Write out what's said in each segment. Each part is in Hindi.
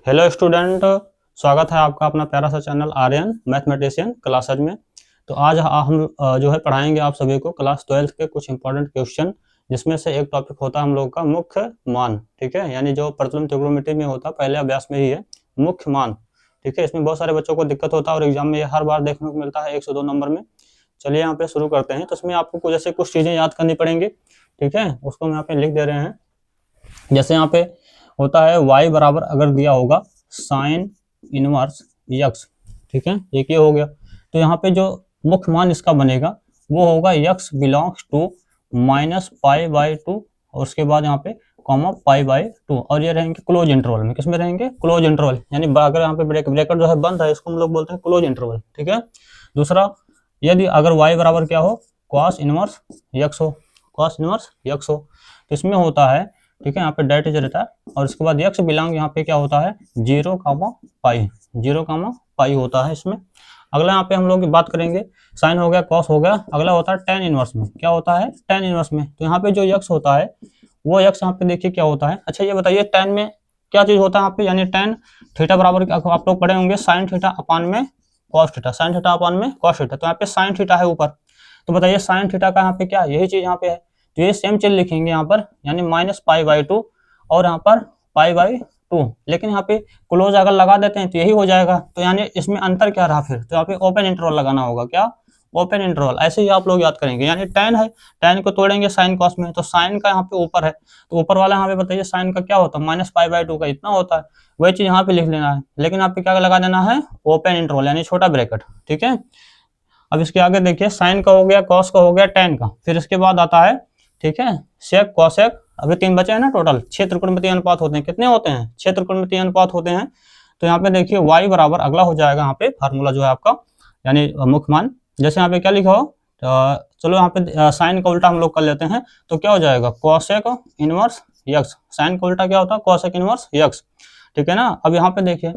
हेलो स्टूडेंट, स्वागत है आपका अपना प्यारा सा चैनल आर्यन मैथमेटिशियन क्लासेज में। तो आज हम जो है पढ़ाएंगे आप सभी को क्लास 12 के कुछ इंपॉर्टेंट क्वेश्चन, जिसमें से एक टॉपिक होता है हम लोग का मुख्य मान। ठीक है, यानी जो प्रतिलोम त्रिकोणमिति में होता है, पहले अभ्यास में ही है मुख्य मान। ठीक है, इसमें बहुत सारे बच्चों को दिक्कत होता है और एग्जाम में ये हर बार देखने को मिलता है 1 से 2 नंबर में। चलिए यहाँ पे शुरू करते हैं। तो इसमें आपको कुछ ऐसे कुछ चीजें याद करनी पड़ेंगी। ठीक है, उसको हम यहाँ पे लिख दे रहे हैं। जैसे यहाँ पे होता है y बराबर अगर दिया होगा साइन इनवर्स यक्स। ठीक है, एक ये हो गया। तो यहाँ पे जो मुख्य मान इसका बनेगा वो होगा यक्स बिलोंग्स टू -π/2 और उसके बाद यहाँ पे कॉमा π/2 और ये रहेंगे क्लोज इंटरवल में। किसमें रहेंगे? क्लोज इंटरवल, यानी अगर यहाँ पे ब्रैकेट जो है बंद है, इसको हम लोग बोलते हैं क्लोज इंटरवल। ठीक है, दूसरा यदि अगर y बराबर क्या हो, कॉस इनवर्स यक्स हो, कॉस इनवर्स यक्स हो, तो इसमें होता है, ठीक है, यहाँ पे डेट इज रहता है और उसके बाद यक्स बिलोंग यहाँ पे क्या होता है 0,π होता है इसमें। अगला यहाँ पे हम लोग बात करेंगे, साइन हो गया, कॉस हो गया, अगला होता है टेन इनवर्स में। क्या होता है? टेन इनवर्स में। तो यहाँ पे जो यक्स होता है वो यक्स यहाँ पे देखिए क्या होता है। अच्छा ये बताइए टेन में क्या चीज होता है यहाँ पे, यानी टेन थीटा बराबर आप लोग पढ़े होंगे साइन थीटा अपान में cos theta, sine theta upon में कॉस थीटा। तो यहाँ पे साइन थीटा है ऊपर, तो बताइए साइन थीटा का यहाँ पे क्या, यही चीज यहाँ पे है, तो ये सेम चीज लिखेंगे यहाँ पर, यानी -π/2 और यहाँ पर π/2। लेकिन यहाँ पे क्लोज अगर लगा देते हैं तो यही हो जाएगा। तो यानी इसमें अंतर क्या रहा फिर, तो यहाँ पे ओपन इंटरवल लगाना होगा। क्या? Open interval. ऐसे ही आप लोग याद करेंगे, यानी टेन है, टेन को तोड़ेंगे साइन कॉस में, तो साइन का यहाँ पे ऊपर है, तो ऊपर वाला यहाँ पे बताइए साइन का क्या होता है, -π/2 का इतना होता है। वही चीज यहाँ पे लिख लेना है, लेकिन यहाँ पे क्या लगा देना है, ओपन इंटरवल यानी छोटा ब्रैकेट। ठीक है, अब इसके आगे देखिए साइन का हो गया, कॉस का हो गया, टेन का, फिर इसके बाद आता है, ठीक है, सेक कॉसेक। अभी 3 बचे हैं ना टोटल, 6 त्रिकोणमितीय अनुपात होते हैं। कितने होते हैं? 6 त्रिकोणमितीय अनुपात होते हैं। तो यहाँ पे देखिए y बराबर अगला हो जाएगा यहाँ पे फार्मूला जो है आपका, यानी मुख्य मान। जैसे यहाँ पे क्या लिखा हो, चलो यहाँ पे साइन का उल्टा हम लोग कर लेते हैं, तो क्या हो जाएगा कॉसेक इनवर्स यक्स। साइन का उल्टा क्या होता है? Cosec inverse x. ठीक है ना। अब यहाँ पे देखिए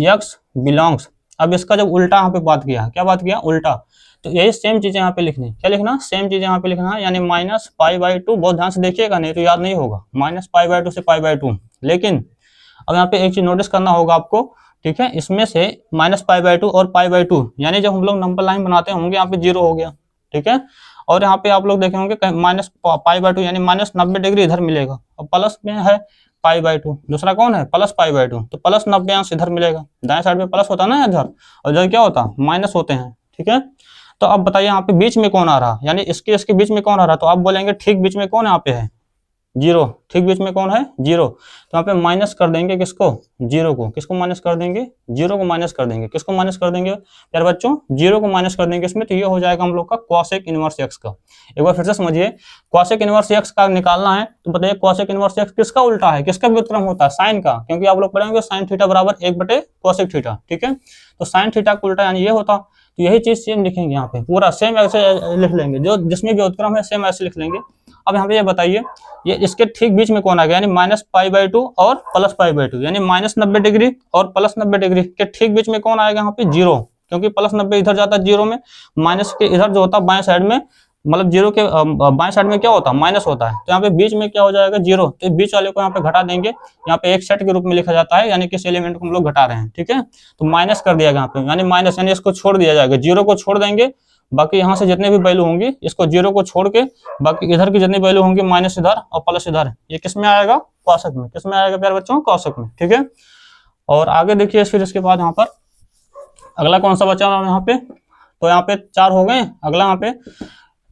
यक्स बिलोंग्स, अब इसका जब उल्टा यहाँ पे बात किया, क्या बात किया? उल्टा। तो यही सेम चीजें यहाँ पे लिखनी, क्या लिखना? सेम चीजें यहाँ पे लिखना है, यानी -π/2। बहुत ध्यान से देखिएगा, नहीं तो याद नहीं होगा, -π/2 से π/2। लेकिन अब यहाँ पे एक चीज नोटिस करना होगा आपको, ठीक है, इसमें से -π/2 और π/2, यानी जब हम लोग नंबर लाइन बनाते होंगे यहाँ पे 0 हो गया। ठीक है, और यहाँ पे आप लोग देखे होंगे -π/2 यानी -90 डिग्री इधर मिलेगा, और प्लस में है π/2, दूसरा कौन है? +π/2, तो +90 अंश इधर मिलेगा। दाएं साइड में प्लस होता है ना इधर, और इधर क्या होता है? माइनस होते हैं। ठीक है, तो अब बताइए यहाँ पे बीच में कौन आ रहा, यानी इसके बीच में कौन आ रहा, तो आप बोलेंगे ठीक बीच में कौन यहाँ पे है? 0। ठीक बीच में कौन है? 0। तो यहाँ पे माइनस कर देंगे किसको? 0 को। किसको माइनस कर देंगे? 0 को माइनस कर देंगे। किसको माइनस कर देंगे प्यारे बच्चों? 0 को माइनस कर देंगे इसमें, तो ये हो जाएगा हम लोग का कॉसेक इनवर्स एक्स का। एक बार फिर से समझिए, कॉसेक इनवर्स एक्स का निकालना है, तो बताइए कॉसेक इनवर्स एक्स किसका उल्टा है, किसका व्युत्क्रम होता है? साइन का, क्योंकि आप लोग पढ़ेंगे साइन थीटा बराबर 1/cosec थीटा। ठीक है, तो साइन थीटा का उल्टा यानी ये होता, तो यही चीज सेम लिखेंगे यहाँ पे, पूरा सेम ऐसे लिख लेंगे, जो जिसमें भी व्युत्क्रम है सेम ऐसे लिख लेंगे। अब यहाँ पे ये बताइए, ये इसके ठीक बीच में कौन आ गया, यानी -π/2 और +π/2, यानी -90 डिग्री और +90 डिग्री के ठीक बीच में कौन आएगा यहाँ पे? 0, क्योंकि +90 इधर जाता है 0 में, माइनस के इधर जो होता है बाएं साइड में, मतलब 0 के बाएं साइड में क्या होता है? माइनस होता है। तो यहाँ पे बीच में क्या हो जाएगा? 0। तो बीच वाले को यहाँ पे घटा देंगे, यहाँ पे एक सेट के रूप में लिखा जाता है, यानी किस एलिमेंट को हम लोग घटा रहे हैं। ठीक है, तो माइनस कर दिया यहाँ पे, यानी माइनस, यानी इसको छोड़ दिया जाएगा, 0 को छोड़ देंगे, बाकी यहाँ से जितने भी वैल्यू होंगी, इसको 0 को छोड़ के बाकी इधर की जितनी वैल्यू होंगी, माइनस इधर और प्लस इधर, ये किस में आएगा? कॉसेक में। किस में आएगा प्यारे बच्चों? कॉसेक में। ठीक है, और आगे देखिए फिर इसके बाद यहाँ पर अगला कौन सा बचा यहाँ पे, तो यहाँ पे 4 हो गए। अगला यहाँ पे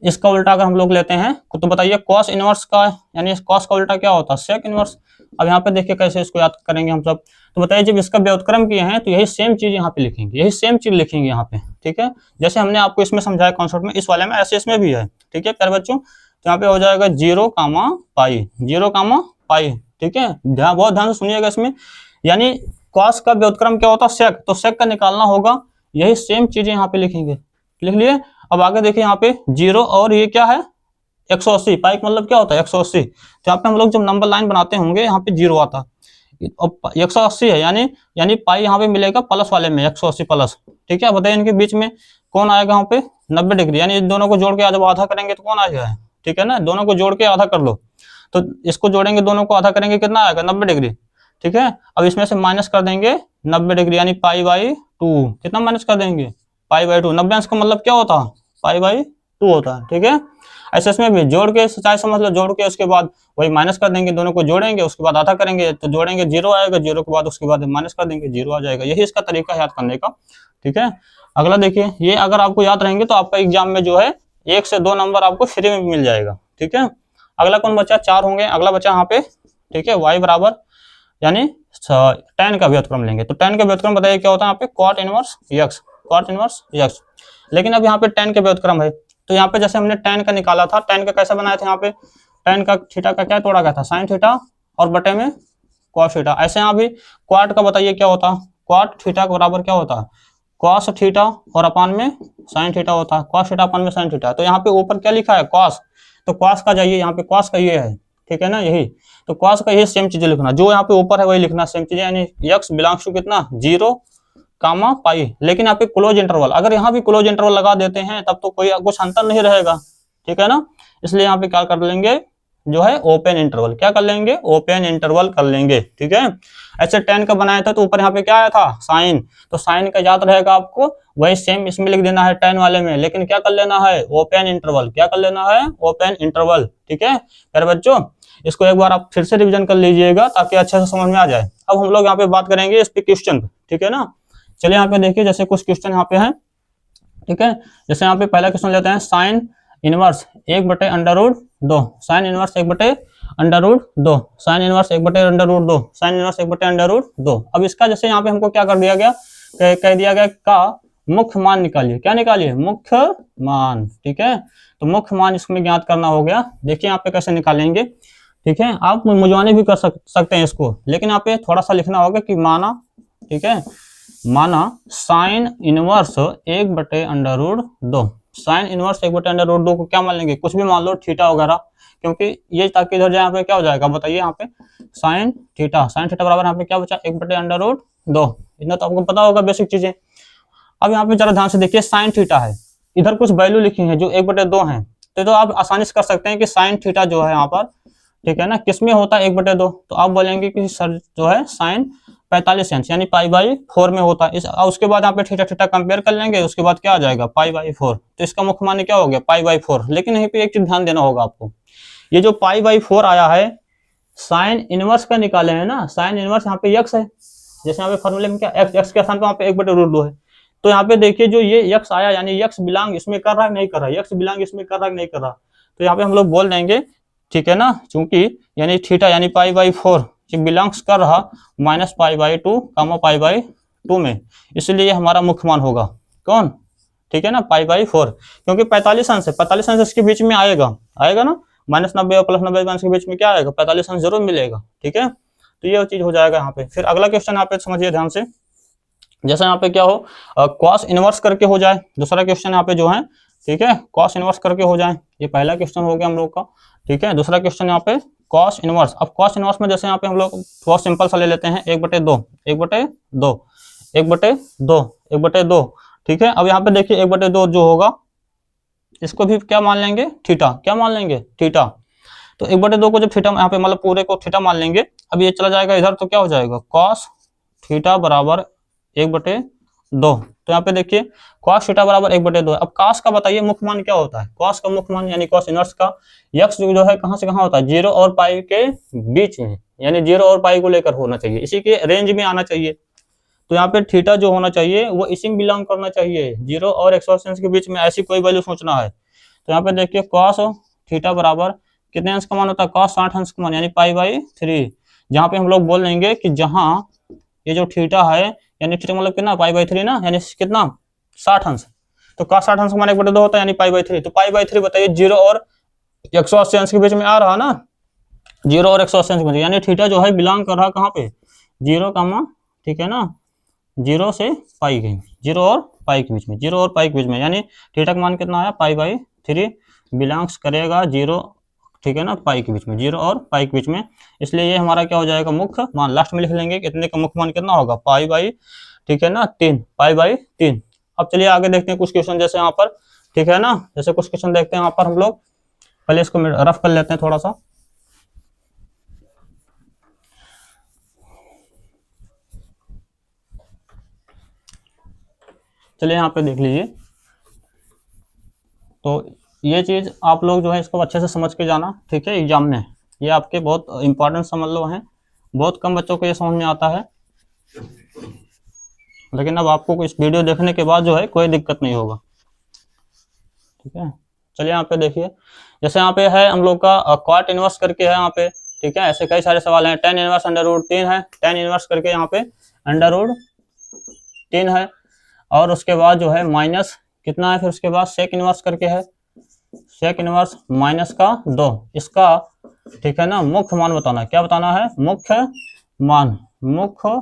इसका उल्टा अगर हम लोग लेते हैं, तो बताइए कॉस इनवर्स का, यानी कॉस का उल्टा क्या होता है? Sec inverse. अब यहाँ पे देखिए कैसे इसको याद करेंगे हम सब, तो बताइए जब इसका व्युत्क्रम किए हैं तो यही सेम चीज यहाँ पे लिखेंगे, यही सेम चीज लिखेंगे यहाँ पे। ठीक है, जैसे हमने आपको इसमें समझाया कॉन्सेप्ट में, इस वाले में ऐसे इसमें भी है। ठीक है प्यारे बच्चों, तो यहाँ पे हो जाएगा 0,π, 0,π। ठीक है, बहुत ध्यान से सुनिएगा इसमें, यानी कॉस का व्युत्क्रम क्या होता है? सेक, तो सेक का निकालना होगा, यही सेम चीजें यहाँ पे लिखेंगे। लिख लिए। अब आगे देखिए यहाँ पे 0 और ये क्या है? 180। पाई का मतलब क्या होता है? 180। तो यहाँ पे हम लोग जब नंबर लाइन बनाते होंगे यहाँ पे 0 आता, अब 180 है, यानी पाई यहाँ पे मिलेगा प्लस वाले में, 180 प्लस। ठीक है, बताइए इनके बीच में कौन आएगा यहाँ पे? 90 डिग्री, यानी दोनों को जोड़ के जब आधा करेंगे तो कौन आएगा? ठीक है ना, दोनों को जोड़ के आधा कर लो, तो इसको जोड़ेंगे, दोनों को आधा करेंगे, कितना आएगा? 90 डिग्री। ठीक है। अब इसमें से माइनस कर देंगे 90 डिग्री यानी π/2। कितना माइनस कर देंगे? π/2। 90 अंश का मतलब क्या होता है? π/2 होता है, ठीक है। ऐसे इसमें भी जोड़ के चाहे समझ लो, जोड़ के उसके बाद वही माइनस कर देंगे, दोनों को जोड़ेंगे, उसके बाद आधा करेंगे तो जोड़ेंगे 0 आएगा, 0 के बाद उसके बाद माइनस कर देंगे 0 आ जाएगा। यही इसका तरीका है याद करने का, ठीक है। अगला देखिए, ये अगर आपको याद रहेंगे तो आपका एग्जाम में जो है 1 से 2 नंबर आपको फ्री में मिल जाएगा, ठीक है। अगला कौन बचा? 4 होंगे। अगला बचा यहाँ पे, ठीक है, y बराबर यानी tan का व्युत्क्रम लेंगे। तो tan का व्युत्क्रम बताइए क्या होता है यहाँ पे? cot inverse x, cot inverse x। लेकिन अब यहाँ पे tan का व्युत्क्रम है, तो यहाँ पे जैसे हमने tan का निकाला था, tan का कैसा बनाया था? यहाँ पे tan का थीटा का क्या तोड़ा गया था? sin थीटा और बटे में cos थीटा। ऐसे यहाँ भी cot का बताइए क्या होता? cot थीटा के बराबर क्या होता है? cos थीटा और अपान में sin थीटा होता है, cos थीटा अपान में sin थीटा। तो यहाँ पे ऊपर क्या लिखा है? cos, तो cos का जाइए, यहाँ पे cos का ये है, ठीक है ना, यही। तो cos का ये सेम चीजें लिखना, जो यहाँ पे ऊपर है वही लिखना, सेम चीजें, यानी x बिलोंग्स टू कितना? 0, पाई। लेकिन यहाँ पे क्लोज इंटरवल, अगर यहाँ भी क्लोज इंटरवल लगा देते हैं तब तो कोई कुछ अंतर नहीं रहेगा, ठीक है ना। इसलिए यहाँ पे क्या कर लेंगे, जो है ओपन इंटरवल। क्या कर लेंगे? ओपन इंटरवल कर लेंगे, ठीक है। ऐसे tan का बनाया था तो ऊपर यहाँ पे क्या आया था? साइन। तो साइन का याद रहेगा आपको, वही सेम इसमें लिख देना है tan वाले में, लेकिन क्या कर लेना है? Open interval. क्या कर लेना है? ओपन इंटरवल, ठीक है प्यारे बच्चों। इसको एक बार आप फिर से रिविजन कर लीजिएगा ताकि अच्छे से समझ में आ जाए। अब हम लोग यहाँ पे बात करेंगे इस पे क्वेश्चन, ठीक है ना। चलिए यहाँ पे देखिए, जैसे कुछ क्वेश्चन यहाँ पे है, ठीक है। जैसे यहाँ पे पहला क्वेश्चन लेते हैं, sine inverse 1/√2, sine inverse 1/√2, sine inverse 1/√2, sine inverse 1/√2। अब इसका जैसे यहाँ पे हमको क्या कर दिया गया, कह दिया गया का मुख्य मान निकालिए। क्या निकालिए? मुख्य मान, ठीक है। तो मुख्य मान इसमें ज्ञात करना हो गया। देखिए यहाँ पे कैसे निकालेंगे, ठीक है। आप मुझवाने भी कर सकते हैं इसको, लेकिन यहाँ पे थोड़ा सा लिखना होगा कि माना, ठीक है, माना साइन इनवर्स 1/√2, साइन इनवर्स 1/√2 को क्या मान लेंगे? कुछ भी मान लो, थीटा वगैरह, क्योंकि ये ताकि इधर जाए, यहाँ पे क्या हो जाएगा बताइए? यहाँ पे साइन थीटा, साइन थीटा बराबर यहाँ पे क्या बचा? 1/√2। इतना तो आपको पता होगा बेसिक चीजें। अब यहाँ पे जरा ध्यान से देखिए, साइन थीटा है, इधर कुछ वैल्यू लिखी है जो 1/2 है, तो आप आसानी से कर सकते हैं कि साइन थीटा जो है यहाँ पर, ठीक है ना, किसमें होता है? 1/2। तो आप बोलेंगे कि सर जो है साइन 45 अंश यानी π/4 में होता है। उसके बाद यहाँ पे थीटा थीटा कंपेयर कर लेंगे, उसके बाद क्या आ जाएगा? π/4। तो इसका मुख्य मान क्या हो गया? π/4। लेकिन यहीं पे एक चीज ध्यान देना होगा आपको, ये जो π/4 आया है, साइन इनवर्स का निकाले हैं ना, साइन इनवर्स यहाँ पे x है, जैसे यहाँ पे फॉर्मूले में क्या x के स्थान पे वहाँ पे 1/√2 है। तो यहाँ पे देखिए जो ये x आया, यानी x बिलोंग इसमें कर रहा है नहीं कर रहा है, x बिलोंग इसमें कर रहा है नहीं कर रहा। तो यहाँ पे हम लोग बोल देंगे, ठीक है ना, चूंकि यानी थीटा यानी π/4 बिलोंग्स कर रहा -π/2, π/2 में, इसलिए हमारा मुख्य मान होगा कौन? ठीक है ना, π/4, क्योंकि 45 अंश है, 45 अंश इसके बीच में आएगा, आएगा ना, -90 और +90 अंश के बीच में क्या आएगा? 45 अंश जरूर मिलेगा, ठीक है। तो ये चीज हो जाएगा यहाँ पे। फिर अगला क्वेश्चन यहाँ पे समझिए ध्यान से, जैसे यहाँ पे क्या हो, कॉस इनवर्स करके हो जाए। दूसरा क्वेश्चन यहाँ पे जो है, ठीक है, कॉस इनवर्स करके हो जाए। ये पहला क्वेश्चन हो गया हम लोग का, ठीक है। दूसरा क्वेश्चन यहाँ पे कॉस इनवर्स। अब कॉस इनवर्स में जैसे यहाँ पे हम लोग थोड़ा सिंपल सा ले लेते हैं, 1/2, 1/2, 1/2, 1/2, ठीक है। अब यहाँ पे देखिए 1/2 जो होगा, इसको भी क्या मान लेंगे? थीटा। क्या मान लेंगे? थीटा। तो 1/2 को जब थीटा यहाँ पे मतलब पूरे को थीटा मान लेंगे, अब ये चला जाएगा इधर, तो क्या हो जाएगा? कॉस थीटा बराबर 1/2। तो यहाँ पे देखिए कॉस थीटा बराबर 1/2। अब कॉस का बताइए मुख्य मान क्या होता है? कॉस का मुख्य मान यानी कॉस इनवर्स का x जो है कहां से कहां होता है? 0 और पाई के बीच में, यानी 0 और पाई को लेकर होना चाहिए, इसी के रेंज में आना चाहिए। तो यहाँ पे थीटा जो होना चाहिए वो इसी में बिलोंग करना चाहिए, 0 और 180 के बीच में, ऐसी कोई वैल्यू सोचना है। तो यहाँ पे देखिए कॉस थीटा बराबर कितने अंश का मान होता है? कॉस 60 अंश का मान यानी π/3। जहाँ पे हम लोग बोल देंगे कि जहां ये जो थीटा है, यानी थीटा मतलब कितना? π/3 ना, यानी कितना? 60 अंश। तो cos 60 अंश का मान 1/2 होता है यानी π/3। तो π/3 बताइए 0 और 180 अंश के बीच में आ रहा ना, 0 और 180 अंश के बीच, यानी थीटा जो है बिलोंग कर रहा कहाँ पे? 0, ठीक है ना, 0 से पाई के, 0 और पाई के बीच में, 0 और पाई के बीच में, यानी थीटा का मान कितना आया? π/3 बिलोंग्स करेगा 0, ठीक है ना, पाई के बीच में, 0 और पाई के बीच में। इसलिए ये हमारा क्या हो जाएगा? मुख्य मान। लास्ट में लिख लेंगे कितने का मुख्य मान कितना होगा? π/, ठीक है ना, 3, π/3। अब चलिए आगे देखते हैं कुछ क्वेश्चन, जैसे यहाँ पर, ठीक है ना, जैसे कुछ क्वेश्चन देखते हैं यहाँ पर हम लोग, पहले इसको रफ कर लेते हैं थोड़ा सा। चलिए यहाँ पे देख लीजिए। तो ये चीज आप लोग जो है इसको अच्छे से समझ के जाना, ठीक है, एग्जाम में ये आपके बहुत इंपॉर्टेंट समझ लो हैं। बहुत कम बच्चों को ये समझ में आता है, लेकिन अब आपको इस वीडियो देखने के बाद जो है कोई दिक्कत नहीं होगा, ठीक है। चलिए यहाँ पे देखिए, जैसे यहाँ पे है हम लोग का क्वाट इनवर्स करके है यहाँ पे, ठीक है। ऐसे कई सारे सवाल हैं। tan इनवर्स अंडर रूट 3 है, tan इनवर्स करके यहाँ पे अंडर रूट 3 है, और उसके बाद जो है माइनस कितना है, फिर उसके बाद सेक इनवर्स करके है, सेक इनवर्स माइनस का 2, इसका ठीक है ना मुख्य मान बताना। क्या बताना है? मुख्य मान, मुख्य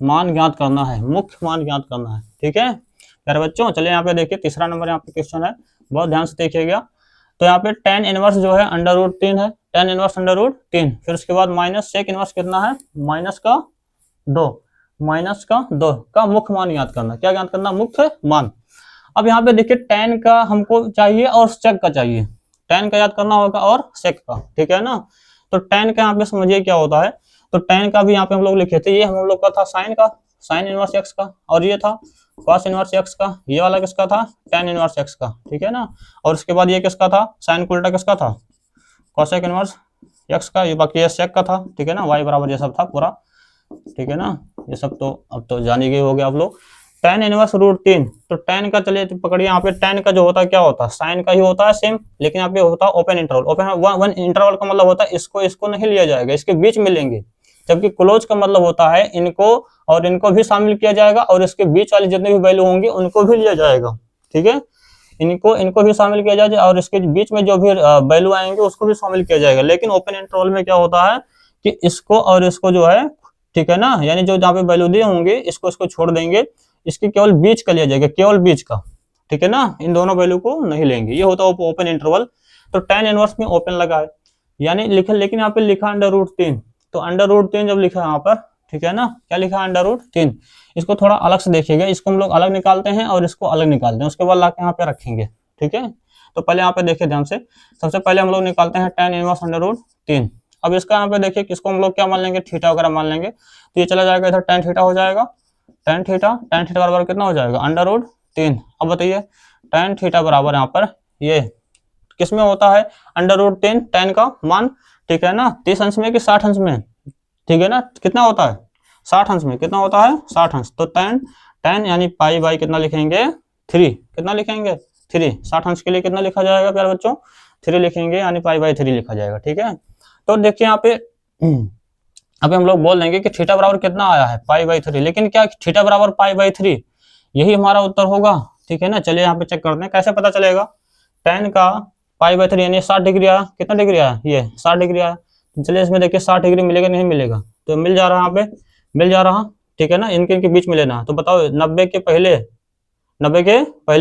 मान ज्ञात करना है, मुख्य मान ज्ञात करना है, ठीक है प्यारे बच्चों। चलिए यहाँ पे देखिए, तीसरा नंबर यहाँ पे क्वेश्चन है, बहुत ध्यान से देखिएगा। तो यहाँ पे tan इनवर्स जो है अंडर रूट 3 है, tan इनवर्स अंडर रूट 3, फिर उसके बाद माइनस सेक इनवर्स कितना है, माइनस का 2, माइनस का 2 का मुख्य मान ज्ञात करना। क्या ज्ञात करना? मुख्य मान। अब यहाँ पे देखिए tan का हमको चाहिए और sec का चाहिए, tan का याद करना होगा और sec का, ठीक है ना। तो tan का यहाँ पे समझिए क्या होता है। तो tan का भी यहाँ पे हम लोग लिखे थे, ये हम लोग का था साइन का, साइन इनवर्स x का, और ये था cos इनवर्स x का, ये वाला किसका था? tan इनवर्स x का, ठीक है ना। और उसके बाद ये किसका था? साइन उल्टा किसका था? cosec इनवर्स x का। ये बाकी ये sec का था, ठीक है ना, y बराबर ये सब था पूरा, ठीक है ना। ये सब तो अब तो जान ही गए होगे आप लोग। tan इनवर्स रूट 3, तो tan का चलिए तो पकड़िए, यहाँ पे tan का जो होता है क्या होता है? साइन का ही होता है सेम, लेकिन यहाँ पे होता है open interval. Open one interval का मतलब होता है इसको नहीं लिया जाएगा, इसके बीच में लेंगे। जबकि क्लोज का मतलब होता है इनको और इनको भी शामिल किया जाएगा, और इसके बीच वाले जितने भी वैल्यू होंगे उनको भी लिया जाएगा, ठीक है। इनको भी शामिल किया जाएगा, और इसके बीच में जो भी वैल्यू आएंगे उसको भी शामिल किया जाएगा। लेकिन ओपन इंटरवल में क्या होता है कि इसको और इसको जो है, ठीक है ना, यानी जो जहाँ पे वैल्यू दिए होंगे इसको छोड़ देंगे, इसके केवल बीच का लिया जाएगा, केवल बीच का, ठीक है ना, इन दोनों वैल्यू को नहीं लेंगे। ये होता है ओपन इंटरवल। तो tan इनवर्स में ओपन लगा है, यानी लिखा, लेकिन यहाँ पे लिखा अंडर रूट 3, तो अंडर रूट 3 जब लिखा है यहाँ पर, ठीक है ना, क्या लिखा है? Under root 3। इसको थोड़ा अलग से देखिएगा, इसको हम लोग अलग निकालते हैं और इसको अलग निकालते हैं, उसके बाद लाके यहाँ पे रखेंगे, ठीक है। तो पहले यहाँ पे देखिए ध्यान से, सबसे पहले हम लोग निकालते हैं tan इनवर्स अंडर रूट 3। अब इसका यहाँ पे देखिए किसको हम लोग क्या मान लेंगे? थीटा वगैरह मान लेंगे। तो ये चला जाएगा इधर, tan थीटा हो जाएगा, tan थीटा बराबर कितना हो जाएगा? Under root 3। अब बताइए tan थीटा बराबर यहाँ पर ये किसमें होता है? अंडर रूट 3, tan का मान, ठीक है ना, 30 अंश में कि 60 अंश में, ठीक है ना, कितना होता है? 60 अंश में। कितना होता है? 60 अंश। तो tan यानी पाई बाई कितना लिखेंगे? 3। कितना लिखेंगे? 3। 60 अंश के लिए कितना लिखा जाएगा प्यारे बच्चों? 3 लिखेंगे, यानी पाई बाई 3 लिखा जाएगा, ठीक है। तो देखिए यहाँ पे अभी हम लोग बोल देंगे कि थीटा बराबर कितना आया है? Pi by 3। लेकिन क्या थीटा बराबर पाई बाई 3 यही हमारा उत्तर होगा? ठीक है ना। चलिए यहाँ पे चेक करते हैं कैसे पता चलेगा। tan का पाई बाई 3 यानी 60 डिग्री आया। कितना डिग्री आया? ये 60 डिग्री आया। चलिए इसमें देखिए 60 डिग्री मिलेगा नहीं मिलेगा? तो मिल जा रहा है, यहाँ पे मिल जा रहा, ठीक है ना। इनके बीच में लेना। तो बताओ 90 के पहले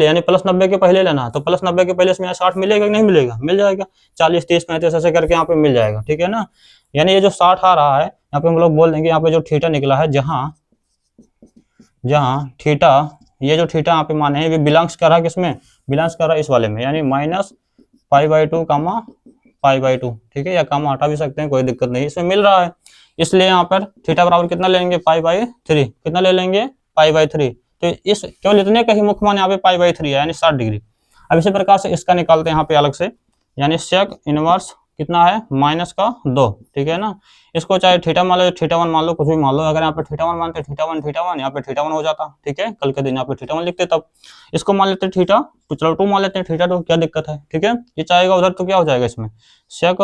यानी प्लस 90 के पहले लेना। तो प्लस 90 के पहले इसमें 60 मिलेगा कि नहीं मिलेगा? मिल जाएगा। 40 30 35 ऐसे करके यहाँ पे मिल जाएगा, ठीक है ना। यानी ये जो 60 आ रहा है यहाँ पे हम लोग बोल देंगे, यहाँ पे जो थीटा निकला है, जहां थीटा, ये जो थीटा यहाँ पे माने हैं, ये बिलोंग्स कर रहा है किसमें? बिलोंग्स कर रहा है इस वाले में, यानी minus pi by 2 comma pi by 2, ठीक है, या कामा हटा भी सकते हैं, कोई दिक्कत नहीं, इसमें मिल रहा है। इसलिए यहाँ पर थीटा बराबर कितना लेंगे? Pi by 3। कितना ले लेंगे? Pi by 3। तो इस केवल इतने का ही मुख्य मान यहाँ पे पाई बाई 3 है, यानी 60 डिग्री। अब इसी प्रकार से इसका निकालते हैं यहाँ पे अलग से, यानी सेक इनवर्स कितना है? माइनस का 2, ठीक है ना। इसको चाहे थीटा मान लो, थीटा 1 मान लो, कुछ भी मान लो। अगर यहाँ पे थीटा 1 मानते, थीटा 1 यहाँ पे थीटा 1 हो जाता, ठीक है। कल के दिन यहाँ पे थीटा 1 लिखते, तब इसको मान लेते थीटा, तो चलो 2 मान लेते हैं थीटा 2, क्या दिक्कत है, ठीक है। ये चाहेगा उधर तो क्या हो जाएगा इसमें? सेक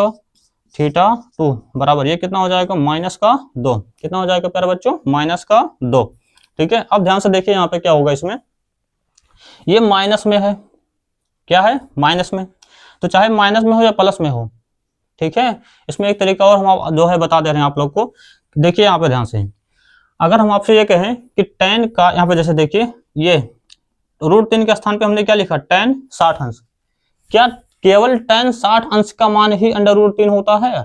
थीटा 2 बराबर ये कितना हो जाएगा? माइनस का 2। कितना हो जाएगा प्यारे बच्चों? माइनस का 2, ठीक है। अब ध्यान से देखिए यहाँ पे क्या होगा इसमें, ये माइनस में है, क्या है? माइनस में। तो चाहे माइनस में हो या प्लस में हो, ठीक है। इसमें एक तरीका और हम जो है बता दे रहे हैं आप लोग को। देखिए यहाँ पे ध्यान से, अगर हम आपसे ये कहें कि tan का, यहाँ पे जैसे देखिए ये रूट 3 के स्थान पे हमने क्या लिखा? tan 60 अंश। क्या केवल tan 60 अंश का मान ही अंडर रूट 3 होता है?